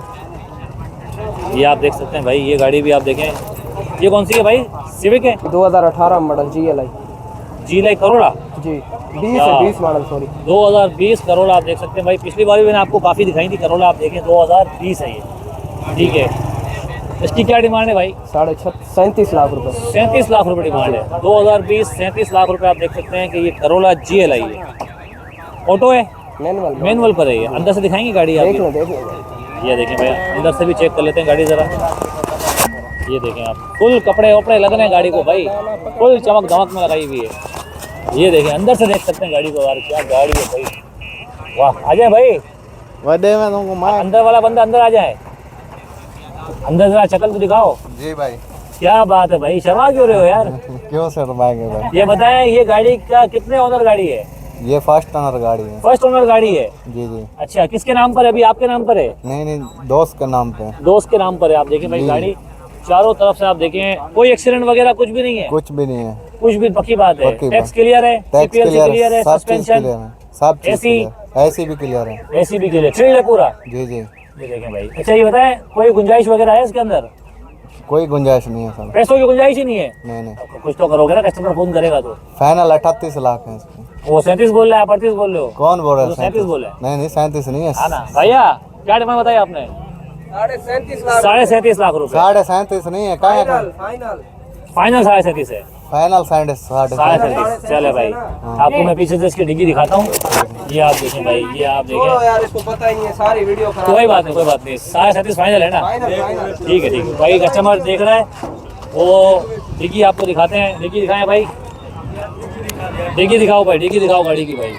[SPEAKER 1] ये आप देख सकते हैं भाई, ये गाड़ी भी आप देखें। ये कौन सी है भाई? सिविक है?
[SPEAKER 4] 2018 मॉडल GLI।
[SPEAKER 1] जी लाइक करोड़ा
[SPEAKER 4] जी 20
[SPEAKER 1] हाँ।
[SPEAKER 4] है, 20 मॉडल सॉरी।
[SPEAKER 1] 2020 करोड़ा आप देख सकते हैं भाई। पिछली बार भी मैंने आपको काफ़ी दिखाई थी करोड़ा, आप देखें 2020 है ये। ठीक है, इसकी क्या डिमांड है भाई?
[SPEAKER 4] 37 लाख रुपए।
[SPEAKER 1] 37 लाख रुपए डिमांड है। 2020 37 लाख रुपए आप देख सकते हैं कि ये करोला GLI है। ऑटो है,
[SPEAKER 4] मैनुअल
[SPEAKER 1] मैनुअल पर है ये। अंदर से दिखाएंगे गाड़ी आप?
[SPEAKER 4] देख लो।
[SPEAKER 1] ये देखें भाई, अंदर से भी चेक कर लेते हैं गाड़ी ज़रा। ये देखें आप, फुल कपड़े वपड़े लग रहे हैं गाड़ी को भाई, फुल चमक धमक में लगाई हुई है। ये देखें, अंदर से देख सकते हैं गाड़ी को। यार क्या गाड़ी है भाई, वाह। आ जाए भाई,
[SPEAKER 3] वडे में तुमको
[SPEAKER 1] अंदर वाला बंदा अंदर आ जाए। अंदर जरा शक्ल तो दिखाओ।
[SPEAKER 3] जी भाई।
[SPEAKER 1] क्या बात है भाई, शर्मा क्यों रहे हो यार?
[SPEAKER 3] क्यों शर्माएंगे भाई?
[SPEAKER 1] ये बताएं, ये गाड़ी का कितने ओनर गाड़ी है?
[SPEAKER 3] ये फर्स्ट ओनर गाड़ी है।
[SPEAKER 1] फर्स्ट ओनर गाड़ी है।
[SPEAKER 3] जी जी।
[SPEAKER 1] अच्छा, किसके नाम पर है अभी? आपके नाम पर है?
[SPEAKER 3] नहीं, दोस्त के नाम पे।
[SPEAKER 1] दोस्त के नाम पर है। आप देखें भाई, गाड़ी चारों तरफ से आप देखें, कोई एक्सीडेंट वगैरह कुछ भी नहीं है?
[SPEAKER 3] कुछ भी नहीं है।
[SPEAKER 1] कुछ भी, पक्की बात है।
[SPEAKER 3] पक्की
[SPEAKER 1] टैक्स
[SPEAKER 3] बात।
[SPEAKER 1] क्लियर है,
[SPEAKER 3] टैक्स
[SPEAKER 1] CPLC क्लियर है,
[SPEAKER 3] सब चीज
[SPEAKER 1] सस्पेंशन,
[SPEAKER 3] क्लियर है, सब चीज
[SPEAKER 1] AC?
[SPEAKER 3] क्लियर। ऐसी भी क्लियर है।
[SPEAKER 1] AC भी क्लियर, चिल्ड है पूरा।
[SPEAKER 3] जी जी।
[SPEAKER 1] ये देखें भाई। अच्छा ये बताएं, कोई गुंजाइश वगैरह है इसके अंदर?
[SPEAKER 3] कोई गुंजाइश नहीं है सर।
[SPEAKER 1] पैसों की गुंजाइश ही नहीं है?
[SPEAKER 3] नहीं।
[SPEAKER 1] कुछ तो करोगे ना, कस्टमर फोन करेगा तो।
[SPEAKER 3] फाइनल 38 लाख है इसकी।
[SPEAKER 1] वो 37 बोल रहा है, आप 38 बोल रहे हो?
[SPEAKER 3] कौन बोल रहा है?
[SPEAKER 1] 37 बोला है।
[SPEAKER 3] नहीं 37 नहीं है।
[SPEAKER 1] हाँ ना भैया, क्या डिमांड बताई आपने? 37.5 लाख रुपए।
[SPEAKER 3] 37.5 नहीं है। कहाँ है?
[SPEAKER 1] फाइनल 37.5 है।
[SPEAKER 3] फाइनल 37.5।
[SPEAKER 1] 37.5 चले भाई। आपको मैं पीछे से इसकी डिग्गी दिखाता हूँ। ये आप देखें भाई, ये आप देखें।
[SPEAKER 4] यार इसको पता ही नहीं है, सारी वीडियो खराब।
[SPEAKER 1] कोई बात नहीं, कोई बात नहीं। 37.5 फाइनल है ना? ठीक है भाई। कस्टमर देख रहा है, वो डिग्गी आपको दिखाते हैं। डिग्गी दिखाएं भाई, डिग्गी दिखाओ भाई, डिग्गी दिखाओ गाड़ी की भाई।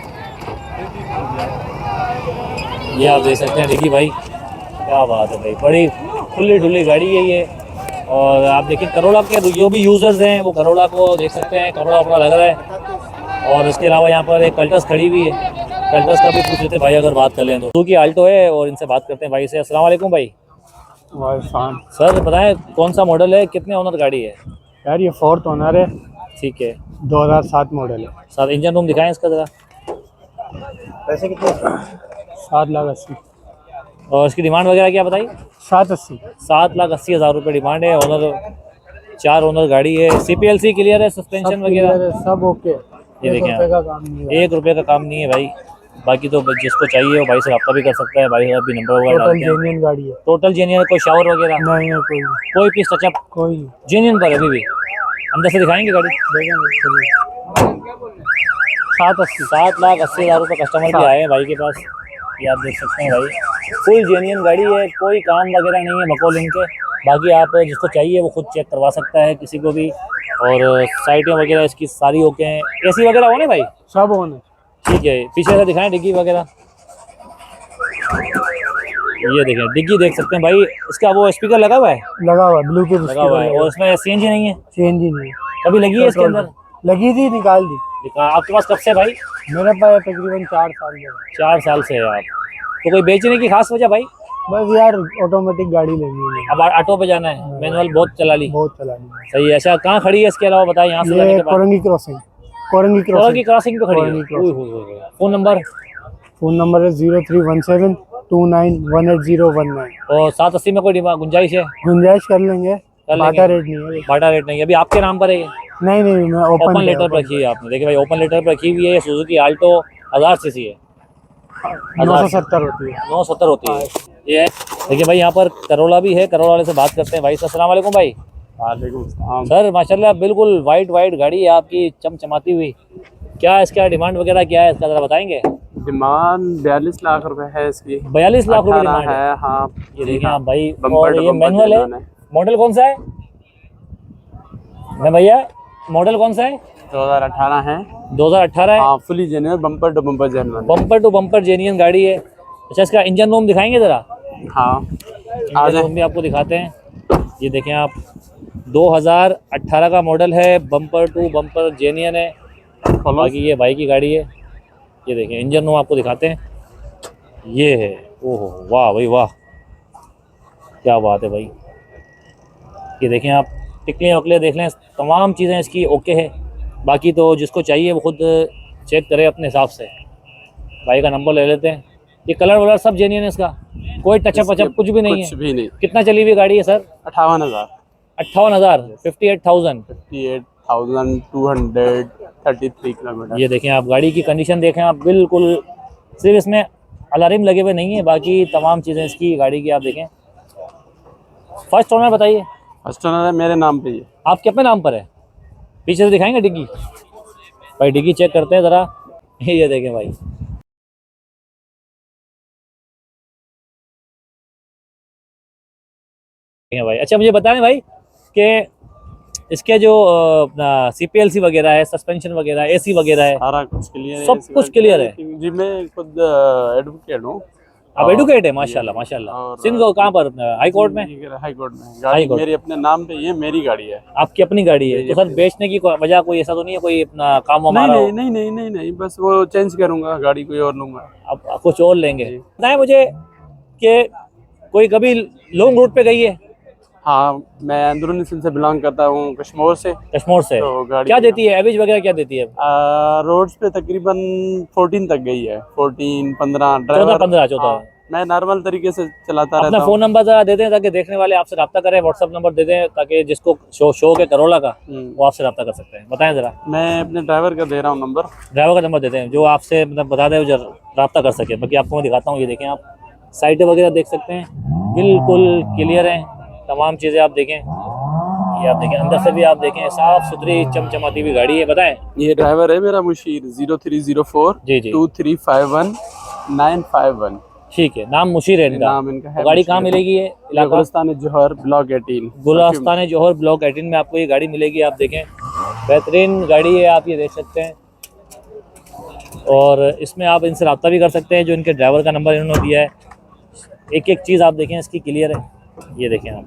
[SPEAKER 1] ये आप देख सकते हैं डिग्गी भाई, क्या बात है भाई, बड़ी खुली डुली गाड़ी है ये। और आप देखिए करोड़ा के जो भी यूज़र्स हैं वो करोड़ा को देख सकते हैं, कपड़ा वपड़ा लग रहा है। और इसके अलावा यहाँ पर एक कल्टस खड़ी हुई है। कल्टस का भी पूछ लेते भाई अगर बात कर लें तो। की आल्टो है और इनसे बात करते हैं भाई से। अस्सलाम वालेकुम भाई। सर बताएं कौन सा मॉडल है, कितने ओनर गाड़ी है?
[SPEAKER 2] यार ये 4th ओनर है,
[SPEAKER 1] ठीक है।
[SPEAKER 2] 2007 मॉडल है।
[SPEAKER 1] साथ इंजन रूम दिखाएं इसका ज़रा।
[SPEAKER 2] पैसे कितने? 7,80,000।
[SPEAKER 1] और इसकी डिमांड वगैरह क्या बताई?
[SPEAKER 2] 780।
[SPEAKER 1] 7,80,000 रुपये डिमांड है। ओनर 4 ओनर गाड़ी है। CPLC क्लियर है, सस्पेंशन वगैरह
[SPEAKER 2] सब ओके।
[SPEAKER 1] ये देखें आप,
[SPEAKER 2] का काम नहीं है।
[SPEAKER 1] 1 रुपये का काम नहीं है भाई। बाकी तो जिसको चाहिए वो भाई से रब्ता भी कर सकता है। भाई साहब भी नंबर वगैरह
[SPEAKER 2] टोटल
[SPEAKER 1] डालते हैं।
[SPEAKER 2] जेन्युइन गाड़ी है।
[SPEAKER 1] टोटल जेन्युइन, कोई शावर वगैरह
[SPEAKER 2] नहीं है कोई,
[SPEAKER 1] कोई पीस टचअप
[SPEAKER 2] कोई नहीं।
[SPEAKER 1] जेन्युइन पर अभी भी। अंदर से दिखाएंगे गाड़ी।
[SPEAKER 2] देखेंगे
[SPEAKER 1] 7,80,000 रुपये कस्टमर भी आए हैं भाई के पास। ये आप देख सकते हैं भाई, फुल जेन्युइन गाड़ी है, कोई काम वगैरह नहीं है बकौल इनके। बाकी आप जिसको चाहिए वो खुद चेक करवा सकता है किसी को भी। और साइटें वगैरह इसकी सारी ओके हैं। AC वगैरह हो ना भाई?
[SPEAKER 2] सब ऑन है।
[SPEAKER 1] ठीक है, पीछे से दिखाएं डिग्गी वगैरह। ये देखें डिग्गी देख सकते हैं भाई। इसका वो स्पीकर लगा हुआ है?
[SPEAKER 2] लगा हुआ है, ब्लूटूथ
[SPEAKER 1] लगा हुआ है। और उसमें CNG नहीं है?
[SPEAKER 2] चेंज ही नहीं है।
[SPEAKER 1] कभी लगी है इसके अंदर?
[SPEAKER 2] लगी थी, निकाल दी।
[SPEAKER 1] आपके पास कब से भाई?
[SPEAKER 2] मेरे पास तकरीबन 4 साल है।
[SPEAKER 1] 4 साल से है आप। तो कोई बेचने की खास वजह भाई?
[SPEAKER 2] बस यार ऑटोमेटिक गाड़ी लेनी है,
[SPEAKER 1] अब ऑटो पे जाना है, मैनुअल बहुत चला ली।
[SPEAKER 2] बहुत चलानी है।
[SPEAKER 1] सही है। अच्छा कहाँ खड़ी है इसके अलावा बताएं? यहाँ से जाने
[SPEAKER 2] ये
[SPEAKER 1] के बाद
[SPEAKER 2] Korangi crossing, Korangi
[SPEAKER 1] Korangi
[SPEAKER 2] crossing.
[SPEAKER 1] Crossing पे खड़ी है।
[SPEAKER 2] Korangi crossing.
[SPEAKER 1] Phone number?
[SPEAKER 2] Phone number है 0317 2918
[SPEAKER 1] और 780 में कोई गुंजाइश है?
[SPEAKER 2] गुंजाइश कर लेंगे, बाटा रेट नहीं है।
[SPEAKER 1] बाटा रेट नहीं है। अभी आपके नाम पर है ये?
[SPEAKER 2] नहीं मैं
[SPEAKER 1] ओपन लेटर पर रखी है आपने। देखिए भाई, ओपन लेटर पर रखी हुई है। सुजुकी आल्टो 1000 सीसी है।
[SPEAKER 2] 970 होती है।
[SPEAKER 1] 970 होती है ये है। देखिए भाई, यहाँ पर करोला भी है। करोला वाले से बात करते हैं भाई। अस्सलाम वालेकुम भाई। सर माशाल्लाह बिल्कुल वाइट गाड़ी है आपकी, चमचमाती हुई। क्या इसका डिमांड वगैरह क्या है इसका, जरा बताएंगे?
[SPEAKER 6] डिमांड 42 लाख रुपए है इसकी।
[SPEAKER 1] 42 लाख रुपए डिमांड
[SPEAKER 6] है। हाँ
[SPEAKER 1] ये देखिए आप भाई।
[SPEAKER 6] बम्पर
[SPEAKER 1] और
[SPEAKER 6] टू
[SPEAKER 1] ये
[SPEAKER 6] बम्पर
[SPEAKER 1] मैनुअल है।
[SPEAKER 6] जेन्युइन है।
[SPEAKER 1] मॉडल कौन सा है मैं भैया? मॉडल कौन सा है?
[SPEAKER 6] 2018 है।
[SPEAKER 1] 2018 है।
[SPEAKER 6] हाँ fully genuine, bumper to bumper genuine.
[SPEAKER 1] Bumper to bumper genuine गाड़ी है। अच्छा इसका इंजन रूम दिखाएंगे जरा?
[SPEAKER 6] हाँ
[SPEAKER 1] इंजन रूम भी आपको दिखाते हैं। ये देखें आप, 2018 का मॉडल है, बम्पर टू बम्पर जेन्युइन है। बाकी ये भाई की गाड़ी है। ये देखें इंजन रूम आपको दिखाते हैं। ये है, ओहो वाह भाई वाह, क्या बात है भाई। ये देखें आप, टिकलियाँ वकलियाँ देख लें, तमाम चीज़ें इसकी ओके है। बाकी तो जिसको चाहिए वो खुद चेक करे अपने हिसाब से। भाई का नंबर ले लेते हैं। ये कलर वलर सब जेन्युइन है इसका, कोई टचअप वचअप कुछ भी नहीं
[SPEAKER 6] कुछ
[SPEAKER 1] है?
[SPEAKER 6] भी नहीं।
[SPEAKER 1] कितना चली हुई गाड़ी है सर?
[SPEAKER 6] 58,000।
[SPEAKER 1] 58,000, 58,000।
[SPEAKER 6] 1233 किलोमीटर।
[SPEAKER 1] ये देखें आप गाड़ी की कंडीशन देखें आप, बिल्कुल सिर्फ इसमें अलार्म लगे हुए नहीं है, बाकी तमाम चीज़ें इसकी गाड़ी की आप देखें। फर्स्ट ओनर बताइए।
[SPEAKER 6] फर्स्ट ओनर है मेरे नाम पे ये।
[SPEAKER 1] आपके अपने नाम पर है? पीछे से दिखाएंगे डिग्गी भाई, डिग्गी चेक करते हैं ज़रा। ये देखें भाई, भाई अच्छा मुझे बताएं भाई कि इसके जो CPLC वगैरह है, सस्पेंशन वगैरह, AC वगैरह है,
[SPEAKER 6] सारा कुछ क्लियर है,
[SPEAKER 1] सब कुछ क्लियर है।
[SPEAKER 6] जी मैं खुद एडवोकेट हूँ।
[SPEAKER 1] आप एडवोकेट है? माशाल्लाह माशाल्लाह।
[SPEAKER 6] और
[SPEAKER 1] सिंध को कहाँ पर? हाई कोर्ट में?
[SPEAKER 6] हाई कोर्ट में। गाड़ी मेरी अपने नाम पे, ये मेरी गाड़ी है।
[SPEAKER 1] आपकी अपनी गाड़ी है? तो सर बेचने की वजह कोई ऐसा तो नहीं है, कोई अपना काम वाम आ रहा हो?
[SPEAKER 6] नहीं, बस वो चेंज करूंगा, गाड़ी कोई और लूंगा।
[SPEAKER 1] अब कुछ और लेंगे? बताएं मुझे कि कोई कभी लॉन्ग रूट पे गई है?
[SPEAKER 6] हाँ, मैं अंदरूनी सिंध से बिलोंग करता हूँ, कश्मीर से।
[SPEAKER 1] कश्मीर से?
[SPEAKER 6] तो गाड़ी
[SPEAKER 1] क्या देती है एवरेज वगैरह, क्या देती है?
[SPEAKER 6] रोड्स पे तकरीबन 14 तक गई है, 14, 15।
[SPEAKER 1] 14-15
[SPEAKER 6] मैं नॉर्मल तरीके से चलाता रहता
[SPEAKER 1] अपना
[SPEAKER 6] हूँ।
[SPEAKER 1] फ़ोन नंबर ज़रा दे दें ताकि देखने वाले आपसे रब्ता करें, व्हाट्सअप नंबर दे दें ताकि जिसको शो के करोला का वो आपसे रब्ता कर सकते हैं। बताएं ज़रा।
[SPEAKER 6] मैं अपने ड्राइवर का दे रहा हूँ नंबर।
[SPEAKER 1] ड्राइवर का नंबर देते हैं जो आपसे मतलब बता दें, जो रब्ता कर सके। बाकी आपको मैं दिखाता हूँ, ये देखें आप, साइडें वगैरह देख सकते हैं, बिल्कुल क्लियर हैं तमाम चीज़ें। आप देखें, ये आप देखें, अंदर से भी आप देखें, साफ़ सुथरी चमचमाती हुई गाड़ी है। बताएं।
[SPEAKER 6] ये ड्राइवर है मेरा मुशीर, 0304
[SPEAKER 1] जी जी
[SPEAKER 6] 2351 951।
[SPEAKER 1] ठीक है, नाम मुशीर है इनका।
[SPEAKER 6] नाम इनका है।
[SPEAKER 1] गाड़ी कहाँ मिलेगी? ये इलाका
[SPEAKER 6] गुलिस्तान जौहर ब्लॉक 18।
[SPEAKER 1] गुलिस्तान जौहर ब्लॉक 18 में आपको ये गाड़ी मिलेगी। आप देखें, बेहतरीन गाड़ी है, आप ये देख सकते हैं। और इसमें आप इनसे रब्ता भी कर सकते हैं, जो इनके ड्राइवर का नंबर इन्होंने दिया है। एक एक चीज़ आप देखें इसकी क्लियर है। ये देखें आप,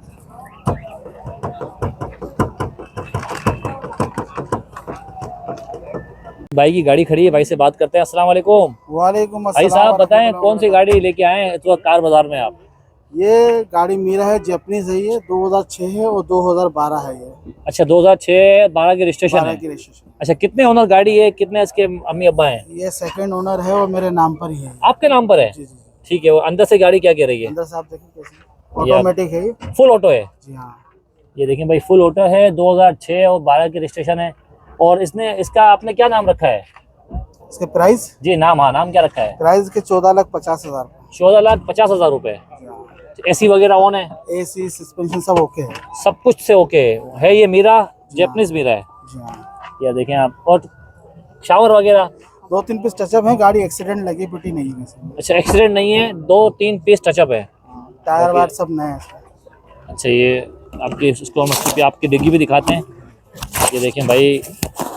[SPEAKER 1] भाई की गाड़ी खड़ी है, भाई से बात करते हैं। अस्सलाम वालेकुम।
[SPEAKER 7] वालेकुम
[SPEAKER 1] भाई
[SPEAKER 7] अस्सलाम
[SPEAKER 1] साहब बताएं,
[SPEAKER 7] वरहमतुल्लाह
[SPEAKER 1] कौन सी गाड़ी लेके आए हैं इस वक्त कार बाजार में आप?
[SPEAKER 7] ये गाड़ी मेरा है, जापानीज है, ये 2006 है और 2012 है ये।
[SPEAKER 1] अच्छा, 2006-12 की रजिस्ट्रेशन
[SPEAKER 7] 12
[SPEAKER 1] है।
[SPEAKER 7] की रजिस्ट्रेशन।
[SPEAKER 1] अच्छा, कितने ओनर गाड़ी है, कितने इसके अम्मी अब्बा हैं?
[SPEAKER 7] ये सेकंड ओनर है और मेरे नाम पर ही है।
[SPEAKER 1] आपके नाम पर है?
[SPEAKER 7] जी जी जी।
[SPEAKER 1] ठीक है। वो अंदर से गाड़ी क्या कह रही है?
[SPEAKER 7] अंदर से आप देखें कैसे ऑटोमेटिक है ये।
[SPEAKER 1] फुल ऑटो है?
[SPEAKER 7] जी हाँ।
[SPEAKER 1] ये देखें भाई, फुल ऑटो है, 2006 और 12 की रजिस्ट्रेशन है। और इसने इसका आपने क्या नाम रखा है?
[SPEAKER 7] इसके प्राइस?
[SPEAKER 1] जी नाम, हाँ नाम क्या रखा है?
[SPEAKER 7] प्राइस के 14,50,000।
[SPEAKER 1] 14,50,000 रुपए। AC वगैरह ऑन है?
[SPEAKER 7] AC सस्पेंशन सब ओके है।
[SPEAKER 1] सब कुछ से ओके है। ये मीरा जापानीज मीरा है?
[SPEAKER 7] जी हाँ।
[SPEAKER 1] ये देखें आप। और शावर वगैरह?
[SPEAKER 7] 2-3 पीस टचअप है, गाड़ी एक्सीडेंट लगी पिटी नहीं है इसमें।
[SPEAKER 1] अच्छा, एक्सीडेंट नहीं है, 2-3 पीस टचअप है।
[SPEAKER 7] टायर वायर सब नए हैं।
[SPEAKER 1] अच्छा, ये आपकी इसको हम पे आपकी डिग्गी भी दिखाते हैं। ये देखें भाई,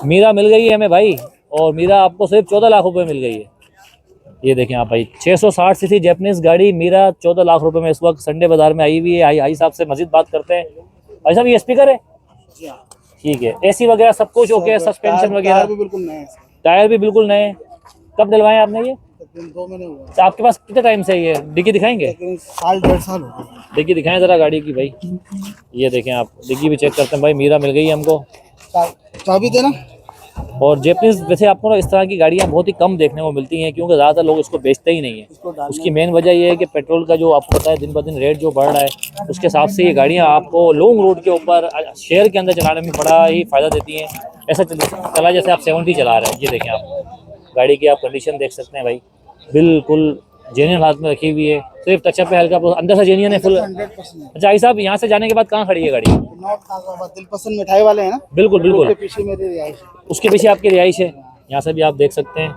[SPEAKER 1] मीरा मिल गई है हमें भाई, और मीरा आपको सिर्फ 14 लाख रुपए मिल गई है। ये देखें आप भाई, 660 सीसी जापानीज गाड़ी मीरा 14 लाख रुपए में इस वक्त संडे बाजार में आई हुई है। आई साहब से मजीद बात करते हैं। भाई साहब, ये स्पीकर है? ठीक है। AC वगैरह सब कुछ ओके है? सस्पेंशन वगैरह?
[SPEAKER 7] टायर भी बिल्कुल नए हैं।
[SPEAKER 1] टायर भी बिल्कुल नए। कब डलवाए आपने ये?
[SPEAKER 7] 2 महीने हुए।
[SPEAKER 1] तो आपके पास कितने टाइम से ये डिग्गी दिखाएंगे?
[SPEAKER 7] लेकिन साल 1.5 साल हो गए।
[SPEAKER 1] डिग्गी दिखाएं ज़रा गाड़ी की भाई। ये देखें आप, डिग्गी भी चेक करते हैं भाई। मीरा मिल गई है हमको।
[SPEAKER 7] चाबी देना।
[SPEAKER 1] और जापानीज वैसे आपको ना इस तरह की गाड़ियाँ बहुत ही कम देखने को मिलती हैं, क्योंकि ज़्यादातर लोग इसको बेचते ही नहीं है। उसकी मेन वजह ये है कि पेट्रोल का जो आपको पता है दिन ब दिन रेट जो बढ़ रहा है, उसके हिसाब से ये गाड़ियाँ आपको लॉन्ग रूट के ऊपर शहर के अंदर चलाने में बड़ा ही फ़ायदा देती हैं। ऐसा चला जैसे आप 70 चला रहे हैं। ये देखें आप, गाड़ी की आप कंडीशन देख सकते हैं भाई, बिल्कुल जेन्युइन हाथ में रखी हुई है। सिर्फ टचअप पे हल्का, अंदर से जेन्युइन है फुल।
[SPEAKER 7] 100%।
[SPEAKER 1] अच्छा भाई साहब, यहाँ से जाने के बाद कहाँ खड़ी है गाड़ी?
[SPEAKER 7] नॉर्थ नागाबाद दिलपसंद मिठाई वाले हैं ना?
[SPEAKER 1] बिल्कुल बिल्कुल,
[SPEAKER 7] उसके पीछे मेरी रिहाइश है।
[SPEAKER 1] उसके पीछे आपकी रिहाइश है। यहाँ से भी आप देख सकते हैं।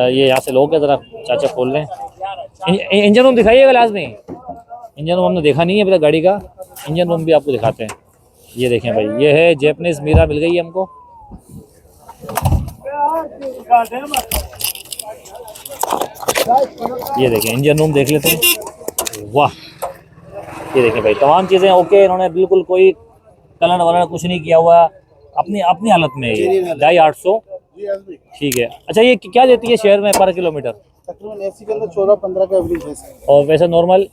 [SPEAKER 1] ये यहाँ से लोग हैं, ज़रा चाचा खोल लें। इंजन रूम दिखाइएगा लाजमी। इंजन रूम हमने देखा नहीं है अभी तक गाड़ी का, इंजन रूम भी आपको दिखाते हैं। ये देखें भाई, ये है जापानीज मीरा मिल गई है हमको। ये देखें, इंजन रूम देख लेते हैं। वाह, ये देखें भाई, तमाम चीज़ें ओके। इन्होंने बिल्कुल कोई कलर वलर कुछ नहीं किया हुआ, अपनी अपनी हालत में है ये। 850। ठीक है। अच्छा, ये क्या देती है शहर में पर किलोमीटर?
[SPEAKER 7] तकरीबन AC के अंदर 14-15 का एवरेज है सर।
[SPEAKER 1] और वैसे नॉर्मल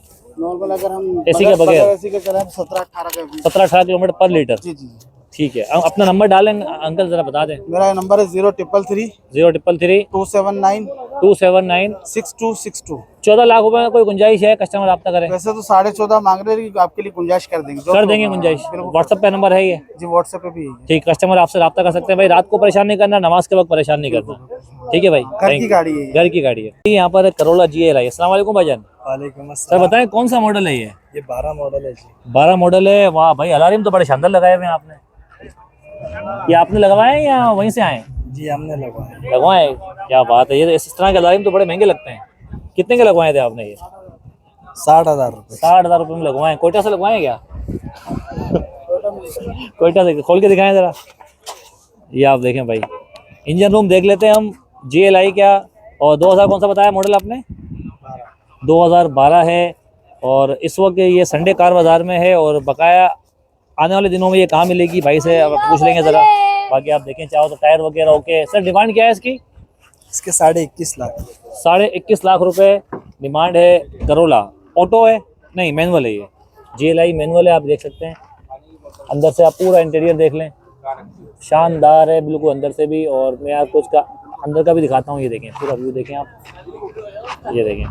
[SPEAKER 7] अगर हम
[SPEAKER 1] AC के बगैर
[SPEAKER 7] AC के चलाएं 17-18 का एवरेज।
[SPEAKER 1] 17-18 किलोमीटर पर लीटर?
[SPEAKER 7] जी जी।
[SPEAKER 1] ठीक है। अब अपना नंबर डालें अंकल, ज़रा बता दें।
[SPEAKER 7] मेरा नंबर है 0333
[SPEAKER 1] 033
[SPEAKER 7] 279
[SPEAKER 1] 279
[SPEAKER 7] 6262।
[SPEAKER 1] 14 लाख रुपए में कोई गुंजाइश है, कस्टमर रब्ता करे?
[SPEAKER 7] वैसे तो 14.5 मांग रहे हैं, आपके लिए गुंजाइश कर देंगे।
[SPEAKER 1] कर देंगे गुंजाइश। व्हाट्सएप पे नंबर है ये?
[SPEAKER 7] जी व्हाट्सएप पे भी है।
[SPEAKER 1] ठीक, कस्टमर आपसे रब्ता कर सकते हैं भाई। रात को परेशान नहीं करना, नमाज के वक्त परेशान नहीं करना। ठीक है भाई,
[SPEAKER 7] घर की गाड़ी है।
[SPEAKER 1] घर की गाड़ी है। यहाँ पर Corolla GL है। अस्सलाम वालेकुम भाईजान।
[SPEAKER 2] वालेकुम
[SPEAKER 1] सर बताएं कौन सा मॉडल है ये?
[SPEAKER 2] 12 मॉडल है जी।
[SPEAKER 1] 12 मॉडल है। वाह भाई, अलार्म तो बड़े शानदार लगाए हुए हैं आपने। ये आपने लगवाए हैं या वहीं से आए?
[SPEAKER 2] जी हमने लगवाया।
[SPEAKER 1] लगवाए, क्या बात है। ये इस तरह के अलार्म तो बड़े महंगे लगते हैं। कितने के लगवाए थे आपने ये?
[SPEAKER 2] 60,000 रुपये।
[SPEAKER 1] 60,000 रुपये में लगवाए। कोयटा से लगवाए क्या? कोयटा से। खोल के दिखाएं जरा। ये आप देखें भाई, इंजन रूम देख लेते हैं हम। GLI क्या, और 2000 कौन सा बताया मॉडल आपने? 2012 है। और इस वक्त ये संडे कार बाजार में है, और बकाया आने वाले दिनों में ये कहाँ मिलेगी भाई से अब पूछ लेंगे ज़रा। बाकी आप देखें चाहो तो टायर वगैरह ओके। सर डिमांड क्या है इसकी?
[SPEAKER 2] इसके 21.5 लाख।
[SPEAKER 1] 21.5 लाख रुपए डिमांड है। Corolla ऑटो है? नहीं, मैनुअल है ये। GLI मैनुअल है, आप देख सकते हैं। अंदर से आप पूरा इंटीरियर देख लें, शानदार है बिल्कुल अंदर से भी। और मैं आपको इसका अंदर का भी दिखाता हूँ। ये देखें, पूरा व्यू देखें आप। ये देखें।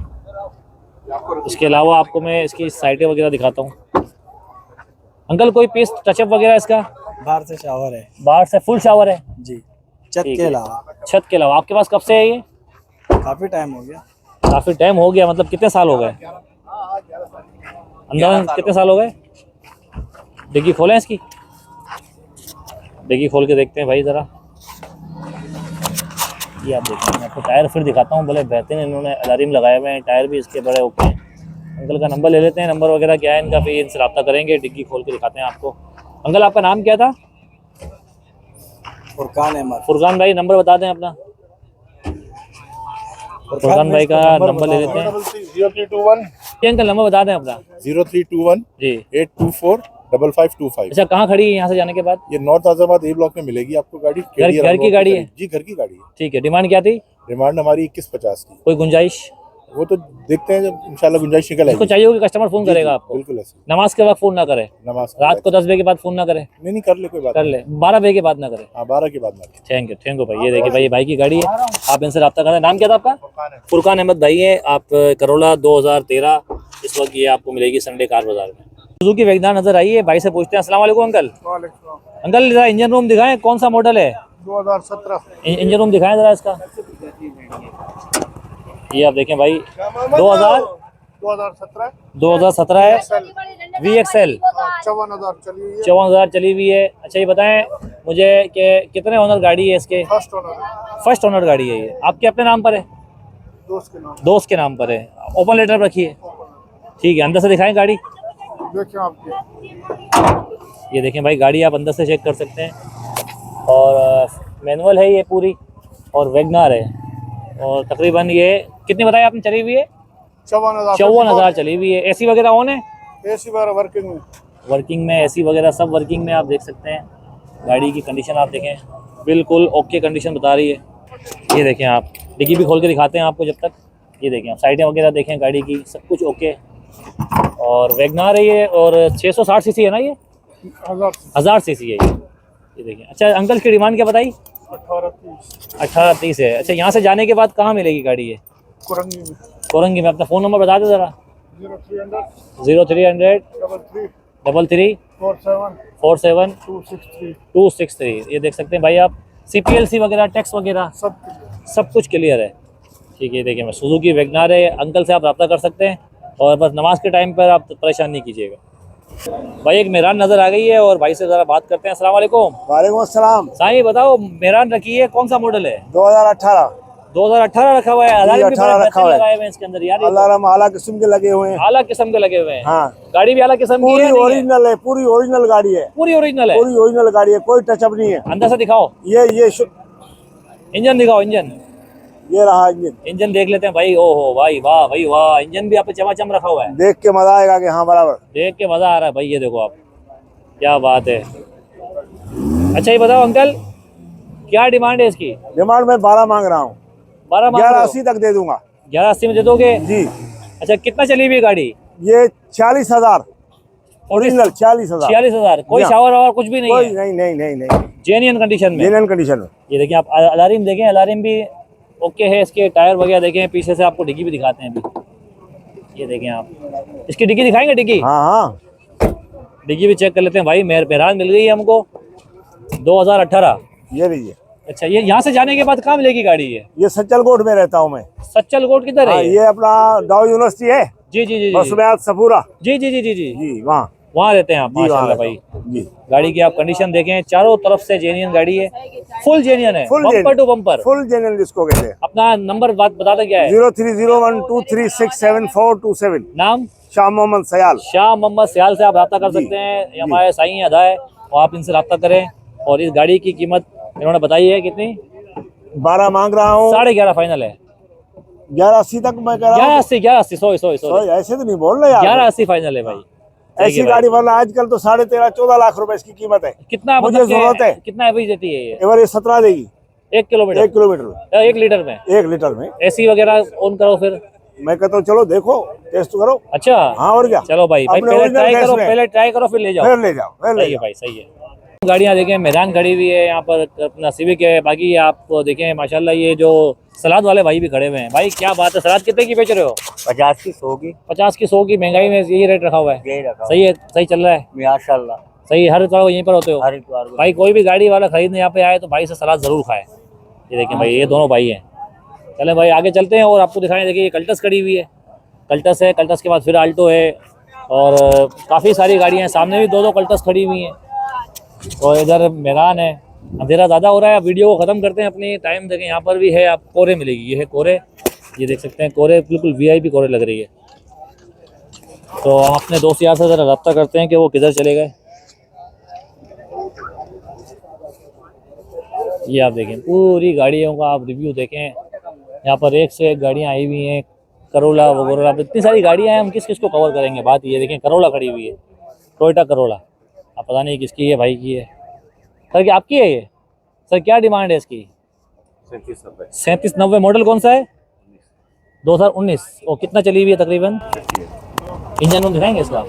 [SPEAKER 1] इसके अलावा आपको मैं इसकी साइटें वगैरह दिखाता हूँ। अंकल कोई पीस टचअप वगैरह इसका?
[SPEAKER 2] बाहर से शावर है
[SPEAKER 1] बाहर से फुल शावर है
[SPEAKER 2] जी, छत
[SPEAKER 1] ठीक
[SPEAKER 2] के
[SPEAKER 1] है।
[SPEAKER 2] अलावा।
[SPEAKER 1] छत के अलावा आपके पास कब से है ये?
[SPEAKER 2] काफी टाइम हो गया।
[SPEAKER 1] काफी टाइम हो गया, मतलब कितने साल हो गए अंदाज़न? कितने साल हो गए? डिग्गी खोलें इसकी, डिग्गी खोल के देखते हैं भाई ज़रा। ये आप देखिए, मैं आपको टायर फिर दिखाता हूँ। बड़े बेहतरीन इन्होंने अलार्म लगाए हुए हैं। टायर भी इसके बड़े ओके हैं। अंकल का नंबर ले लेते हैं, नंबर वगैरह क्या है इनका, फिर इनसे रब्ता करेंगे। डिग्गी खोल के दिखाते हैं आपको। अंकल आपका नाम क्या था?
[SPEAKER 2] फुरकान अहमद।
[SPEAKER 1] फुरकान भाई नंबर बता दें अपना। फुरकान भाई का नंबर ले लेते हैं।
[SPEAKER 8] 0321
[SPEAKER 1] जी अंकल नंबर बता दें अपना।
[SPEAKER 8] 0321
[SPEAKER 1] जी
[SPEAKER 8] 824 5525।
[SPEAKER 1] अच्छा, कहाँ खड़ी है यहाँ से जाने के बाद?
[SPEAKER 8] ये नॉर्थ आजाबाद ए ब्लॉक में मिलेगी आपको गाड़ी।
[SPEAKER 1] घर की गाड़ी है?
[SPEAKER 8] जी घर की गाड़ी है।
[SPEAKER 1] ठीक है। डिमांड क्या थी?
[SPEAKER 8] डिमांड हमारी 2150 की।
[SPEAKER 1] कोई गुंजाइश?
[SPEAKER 8] वो तो देखते हैं जब इंशाल्लाह गुंजाइश निकल
[SPEAKER 1] इसको
[SPEAKER 8] आएगी।
[SPEAKER 1] चाहिए होगी कस्टमर फोन करेगा आपको।
[SPEAKER 8] बिल्कुल ऐसे।
[SPEAKER 1] नमाज के वक्त फोन ना करे,
[SPEAKER 8] नमाज
[SPEAKER 1] रात को 10 बजे के बाद फोन ना करे।
[SPEAKER 8] नहीं कर ले, कोई बात
[SPEAKER 1] कर ले 12 बजे के बाद ना करे।
[SPEAKER 8] हाँ 12 के बाद ना।
[SPEAKER 1] थैंक यू भाई। ये देखिए भाई, भाई की गाड़ी है, आप इनसे रब्ता करें। नाम क्या था आपका? फुरकान अहमद भाई है। आप Corolla 2013 इस वक्त ये आपको मिलेगी संडे कार बाजार में। सुजुकी वैगनार नजर आई है। भाई से पूछते हैं। अस्सलाम वालेकुम अंकल। अंकल जरा इंजन रूम दिखाएं, कौन सा मॉडल है?
[SPEAKER 7] 2017।
[SPEAKER 1] इंजन रूम दिखाएं जरा इसका। ये आप देखें भाई, 2017 है। VXL
[SPEAKER 7] 54,000 चली है।
[SPEAKER 1] 54,000 चली हुई है। अच्छा ये बताएं मुझे कि कितने ओनर गाड़ी है इसके?
[SPEAKER 7] First owner.
[SPEAKER 1] फर्स्ट ओनर गाड़ी है ये। आपके अपने नाम पर है?
[SPEAKER 7] दोस्त के नाम।
[SPEAKER 1] दोस्त के नाम पर है। ओपन लेटर रखिए। ठीक है, अंदर से दिखाएं गाड़ी।
[SPEAKER 7] देखिए आपके।
[SPEAKER 1] ये देखें भाई, गाड़ी आप अंदर से चेक कर सकते हैं। और मैनुअल है ये पूरी, और वैगनार है। और तकरीबन ये कितनी बताई आपने चली हुई है? 54,000 चली हुई है। एसी वगैरह ऑन है?
[SPEAKER 7] एसी वगैरह वर्किंग में।
[SPEAKER 1] वर्किंग में एसी वगैरह सब वर्किंग में। आप देख सकते हैं गाड़ी की कंडीशन, आप देखें बिल्कुल ओके कंडीशन बता रही है। ये देखें आप, डिग्गी भी खोल के दिखाते हैं आपको जब तक। ये देखें आप, साइडें वगैरह देखें गाड़ी की, सब कुछ ओके। और वैगनार है ये, और 660 सीसी है ना ये? 1000 सीसी है ये देखें। अच्छा अंकल की डिमांड क्या बताई? 18-30 है। अच्छा, यहाँ से जाने के बाद कहाँ मिलेगी गाड़ी ये? कोरंगी में। अपना फ़ोन नंबर बता दो ज़रा। 0300 33 47 263। ये देख सकते हैं भाई आप, CPLC वगैरह, टैक्स वगैरह सब कुछ क्लियर है। ठीक है, देखिए मैं सुजुकी वैगनार है। अंकल से आप रब्ता कर सकते हैं, और बस नमाज के टाइम पर आप परेशान नहीं कीजिएगा। भाई एक मेहरान नज़र आ गई है, और भाई से ज़रा बात करते हैं। अस्सलाम वालेकुम।
[SPEAKER 2] वालेकुम अस्सलाम।
[SPEAKER 1] साईं बताओ, मेहरान रखी है, कौन सा मॉडल है?
[SPEAKER 2] 2018
[SPEAKER 1] रखा हुआ है। अलार्म भी
[SPEAKER 2] 18
[SPEAKER 1] बड़े
[SPEAKER 2] रखा हुआ है।
[SPEAKER 1] लगाए हुए हैं इसके अंदर यार।
[SPEAKER 2] अलार्म आला किस्म के लगे हुए हैं।
[SPEAKER 1] आला किस्म के लगे हुए हैं।
[SPEAKER 2] हाँ,
[SPEAKER 1] गाड़ी भी आला किस्म की
[SPEAKER 2] पूरी
[SPEAKER 1] है? नहीं है?
[SPEAKER 2] ओरिजिनल है, पूरी ओरिजिनल गाड़ी है।
[SPEAKER 1] पूरी ओरिजिनल है?
[SPEAKER 2] पूरी ओरिजिनल गाड़ी है, कोई टचअप नहीं है।
[SPEAKER 1] अंदर से दिखाओ,
[SPEAKER 2] ये
[SPEAKER 1] इंजन दिखाओ। इंजन,
[SPEAKER 2] ये रहा इंजन।
[SPEAKER 1] इंजन देख लेते हैं भाई। ओहो भाई, वाह भाई वाह, इंजन भी आप पे चमाचम रखा हुआ है।
[SPEAKER 2] देख के मजा आएगा कि हाँ बराबर।
[SPEAKER 1] देख के मजा आ रहा है भाई। ये देखो आप, क्या बात है। अच्छा ये बताओ अंकल, क्या डिमांड है इसकी?
[SPEAKER 2] डिमांड में 12 मांग रहा हूँ।
[SPEAKER 1] 12
[SPEAKER 2] 1180 तक दे दूंगा।
[SPEAKER 1] 1180 में दे दोगे
[SPEAKER 2] जी।
[SPEAKER 1] अच्छा, कितना चली हुई गाड़ी?
[SPEAKER 2] ये 40,000 ओरिजिनल। 40,000।
[SPEAKER 1] 46,000। कोई
[SPEAKER 2] हाँ।
[SPEAKER 1] शावर और कुछ भी नहीं
[SPEAKER 2] कोई
[SPEAKER 1] है?
[SPEAKER 2] नहीं।
[SPEAKER 1] जेन्युइन कंडीशन में।
[SPEAKER 2] जेन्युइन कंडीशन में।
[SPEAKER 1] ये देखिए आप, अलार्म देखें, अलार्म भी ओके है। इसके टायर वगैरह देखें, पीछे से आपको डिग्गी भी दिखाते हैं अभी। ये देखें आप, इसकी डिग्गी दिखाएंगे, डिग्गी
[SPEAKER 5] हाँ
[SPEAKER 1] डिग्गी भी चेक कर लेते हैं भाई। मेहरान मिल गई है हमको 2018।
[SPEAKER 5] ये लीजिए।
[SPEAKER 1] अच्छा, ये यहाँ से जाने के बाद कहाँ मिलेगी गाड़ी?
[SPEAKER 5] ये सच्चलकोट में रहता हूँ मैं।
[SPEAKER 1] सच्चलकोट किधर है?
[SPEAKER 5] ये अपना दाऊ यूनिवर्सिटी है।
[SPEAKER 1] जी जी जी
[SPEAKER 5] बस
[SPEAKER 1] जी
[SPEAKER 5] में आज सपूरा।
[SPEAKER 1] जी जी जी जी जी
[SPEAKER 5] जी वहाँ
[SPEAKER 1] वहाँ रहते हैं आप।
[SPEAKER 5] जी, वहाँ
[SPEAKER 1] माशाल्लाह
[SPEAKER 5] रहता
[SPEAKER 1] भाई।
[SPEAKER 5] जी।
[SPEAKER 1] गाड़ी की आप कंडीशन देखें, चारों तरफ से जेन्युइन गाड़ी है, फुल जेन्युइन है,
[SPEAKER 5] full
[SPEAKER 1] bumper to bumper.
[SPEAKER 5] Full general जिसको कहते हैं।
[SPEAKER 1] अपना नंबर बात बता दें क्या है?
[SPEAKER 5] 030123674427।
[SPEAKER 1] नाम?
[SPEAKER 5] शाह मोहम्मद सयाल।
[SPEAKER 1] शाह मोहम्मद सयाल से आप रब्ता कर सकते हैं। ये हमारे साईं अदा है, और आप इनसे रब्ता करें। और इस गाड़ी की कीमत इन्होंने बताई है कितनी?
[SPEAKER 5] 12 मांग रहा हूँ।
[SPEAKER 1] 11.5 फाइनल है।
[SPEAKER 5] 1180 तक मैं कह रहा हूँ।
[SPEAKER 1] 1180 सॉरी
[SPEAKER 5] ऐसे तो नहीं बोल रहे यार।
[SPEAKER 1] 1180 फाइनल है भाई।
[SPEAKER 5] ऐसी गाड़ी वरना आजकल तो 13.5-14 लाख रुपए इसकी कीमत है।
[SPEAKER 1] कितना
[SPEAKER 5] मुझे
[SPEAKER 1] मतलब
[SPEAKER 5] जरूरत है।
[SPEAKER 1] कितना एवरेज देती है ये?
[SPEAKER 5] एवरेज 17 देगी
[SPEAKER 1] 1 किलोमीटर?
[SPEAKER 5] 1 किलोमीटर में,
[SPEAKER 1] 1 लीटर में?
[SPEAKER 5] 1 लीटर में।
[SPEAKER 1] एसी वगैरह ऑन करो फिर।
[SPEAKER 5] मैं कहता हूँ चलो देखो, टेस्ट करो।
[SPEAKER 1] अच्छा
[SPEAKER 5] हाँ और क्या।
[SPEAKER 1] चलो भाई
[SPEAKER 5] अपने
[SPEAKER 1] पहले
[SPEAKER 5] original
[SPEAKER 1] ट्राई
[SPEAKER 5] गैस
[SPEAKER 1] करो,
[SPEAKER 5] में।
[SPEAKER 1] पहले ट्राई करो फिर ले जाओ।
[SPEAKER 5] फिर ले जाओ, फिर ले
[SPEAKER 1] सही है
[SPEAKER 5] जाओ।
[SPEAKER 1] भाई, सही है। गाड़ियाँ देखें, मैदान खड़ी हुई है यहाँ पर, अपना सिविक है। बाकी आप देखें माशाल्लाह, ये जो सलाद वाले भाई भी खड़े हुए हैं। भाई क्या बात है, सलाद कितने की बेच रहे हो?
[SPEAKER 2] 50 की 100 की
[SPEAKER 1] 50 की 100 की। महंगाई में यही रेट रखा हुआ है?
[SPEAKER 2] यही रखा
[SPEAKER 1] सही है, सही चल रहा है
[SPEAKER 2] माशाल्लाह।
[SPEAKER 1] सही। हर तरह यहीं पर होते हो?
[SPEAKER 2] हर इतवार को
[SPEAKER 1] भाई कोई भी गाड़ी वाला खरीदने यहाँ पे आए तो भाई से सलाद जरूर खाए। ये देखें भाई, ये दोनों भाई हैं। चलें भाई आगे चलते हैं और आपको दिखाएं। देखिए ये कल्टस खड़ी हुई है, कल्टस है, कल्टस के बाद फिर आल्टो है, और काफ़ी सारी गाड़ियाँ हैं। सामने भी 2-2 कल्टस खड़ी हुई हैं, और इधर मैदान है। अंधेरा ज़्यादा हो रहा है, वीडियो को ख़त्म करते हैं अपनी। टाइम देखें, यहाँ पर भी है, आप कोरे मिलेगी। ये है कोरे, ये देख सकते हैं कोरे, बिल्कुल VIP कोरे लग रही है। तो हम अपने दोस्त यार से ज़रा रब्ता करते हैं कि वो किधर चले गए। ये आप देखें, पूरी गाड़ियों का आप रिव्यू देखें। यहाँ पर एक से एक गाड़ियाँ आई हुई हैं, करोला वगैरह, इतनी सारी गाड़ियाँ हैं, हम किस किस को कवर करेंगे। बात ये देखें, करोला खड़ी हुई है, टोयोटा करोला। अब पता नहीं किसकी है, भाई की है सर? क्या आपकी है ये? सर क्या डिमांड है इसकी? 3790। मॉडल कौन सा है? 2019। और कितना चली हुई है तकरीबन? इंजन रूम दिखाएंगे इसका?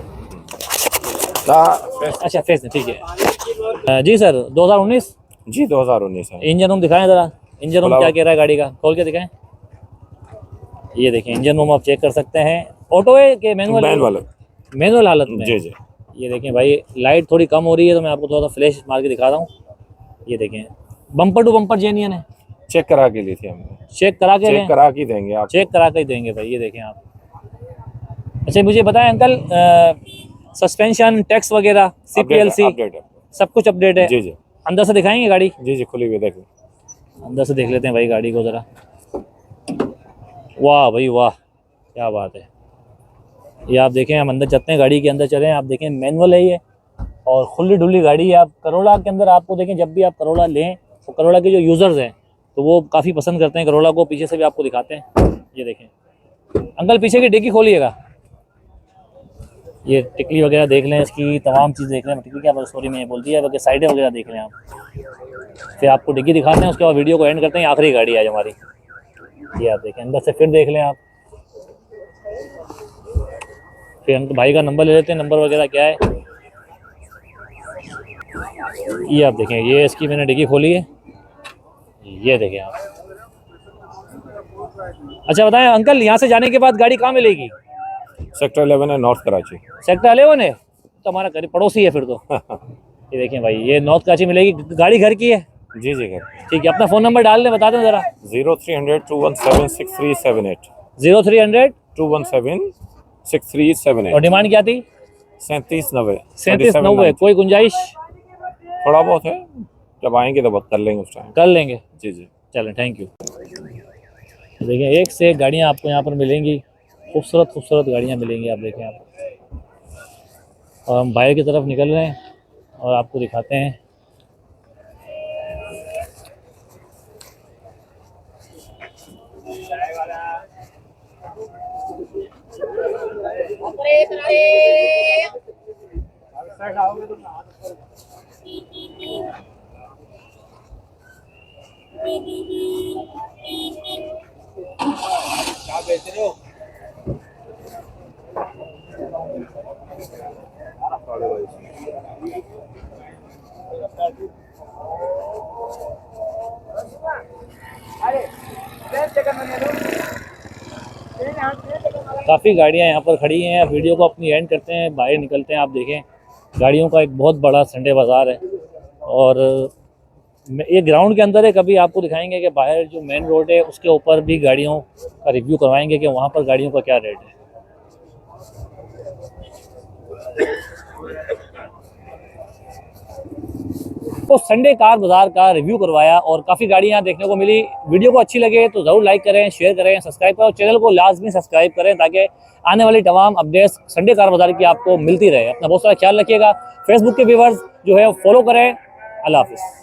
[SPEAKER 1] अच्छा फेस, ठीक है जी सर। 2019
[SPEAKER 8] जी 2019 है।
[SPEAKER 1] इंजन रूम दिखाएं ज़रा। इंजन रूम क्या कह रहा है गाड़ी का, खोल के दिखाएं। ये देखें इंजन रूम आप चेक कर सकते हैं। ऑटो है कि मैनुअल? मैनुअल हालत में।
[SPEAKER 8] जी जी।
[SPEAKER 1] ये देखें भाई, लाइट थोड़ी कम हो रही है तो मैं आपको थोड़ा सा फ्लैश मार के दिखा रहा हूँ। ये देखें, बम्पर टू बम्पर जेन्युइन है।
[SPEAKER 8] चेक करा के ली थी हमने।
[SPEAKER 1] चेक करा के
[SPEAKER 8] चेक करा के देंगे आप।
[SPEAKER 1] चेक करा के ही देंगे भाई। ये देखें आप। अच्छा मुझे बताएं अंकल, सस्पेंशन, टैक्स वगैरह, CPLC
[SPEAKER 8] अपडेट है।
[SPEAKER 1] सब कुछ अपडेट है?
[SPEAKER 8] जी जी
[SPEAKER 1] अंदर से दिखाएंगे गाड़ी?
[SPEAKER 8] जी जी, खुली हुई देखो।
[SPEAKER 1] अंदर से देख लेते हैं भाई गाड़ी को ज़रा। वाह भाई वाह, क्या बात है। ये आप देखें, हम अंदर चलते हैं, गाड़ी के अंदर चलें। आप देखें मैनुअल है ये, और खुली डुली गाड़ी है। आप करोला के अंदर आपको देखें, जब भी आप करोला लें तो करोला के जो यूज़र्स हैं तो वो काफ़ी पसंद करते हैं करोला को। पीछे से भी आपको दिखाते हैं। ये देखें अंकल, पीछे की डिग्गी खोलिएगा। ये टिकली वगैरह देख लें, इसकी तमाम चीज़ देख लें। टिकली क्या सॉरी मैं बोल दिया, बाकी साइडें वगैरह देख लें आप। फिर आपको डिग्गी दिखाते हैं, उसके बाद वीडियो को एंड करते हैं। आखिरी गाड़ी आज हमारी। ये आप देखें, अंदर से फिर देख लें आप। फिर हम भाई का नंबर ले लेते हैं, नंबर वगैरह क्या है। ये आप देखें, ये इसकी मैंने डिग्गी खोली है। ये देखें आप। अच्छा बताएं अंकल, यहाँ से जाने के बाद गाड़ी कहाँ मिलेगी?
[SPEAKER 8] सेक्टर 11 है, नॉर्थ कराची।
[SPEAKER 1] सेक्टर 11 है तो हमारा करीब पड़ोसी है फिर तो। ये देखें भाई, ये नॉर्थ कराची मिलेगी। गाड़ी घर की है?
[SPEAKER 8] जी जी घर।
[SPEAKER 1] ठीक है, अपना फ़ोन नंबर डाल दें, बता दें ज़रा।
[SPEAKER 8] 0300 217 6378।
[SPEAKER 1] 0300
[SPEAKER 8] 217 6378।
[SPEAKER 1] और डिमांड क्या थी?
[SPEAKER 8] 3790।
[SPEAKER 1] 3790। कोई गुंजाइश?
[SPEAKER 8] थोड़ा बहुत है, जब आएंगे तो बात कर लेंगे उस टाइम।
[SPEAKER 1] कर लेंगे।
[SPEAKER 8] जी जी
[SPEAKER 1] चलें, थैंक यू। देखिए एक से एक गाड़ियाँ आपको यहाँ पर मिलेंगी, खूबसूरत खूबसूरत गाड़ियाँ मिलेंगी। आप देखें आप। और हम बाहर की तरफ निकल रहे हैं और आपको दिखाते हैं। काफ़ी गाड़ियाँ यहाँ पर खड़ी हैं। वीडियो को अपनी एंड करते हैं, बाहर निकलते हैं। आप देखें गाड़ियों का एक बहुत बड़ा संडे बाज़ार है और ये ग्राउंड के अंदर है। कभी आपको दिखाएंगे कि बाहर जो मेन रोड है उसके ऊपर भी गाड़ियों का रिव्यू करवाएंगे कि वहाँ पर गाड़ियों का क्या रेट है। तो संडे कार बाजार का रिव्यू करवाया और काफ़ी गाड़ियाँ देखने को मिली। वीडियो को अच्छी लगे तो ज़रूर लाइक करें, शेयर करें, सब्सक्राइब करें और चैनल को लाजमी सब्सक्राइब करें ताकि आने वाली तमाम अपडेट्स संडे कार बाजार की आपको मिलती रहे। अपना बहुत सारा ख्याल रखिएगा। फेसबुक के व्यूअर्स जो है फॉलो करें। अल्लाह हाफिज़।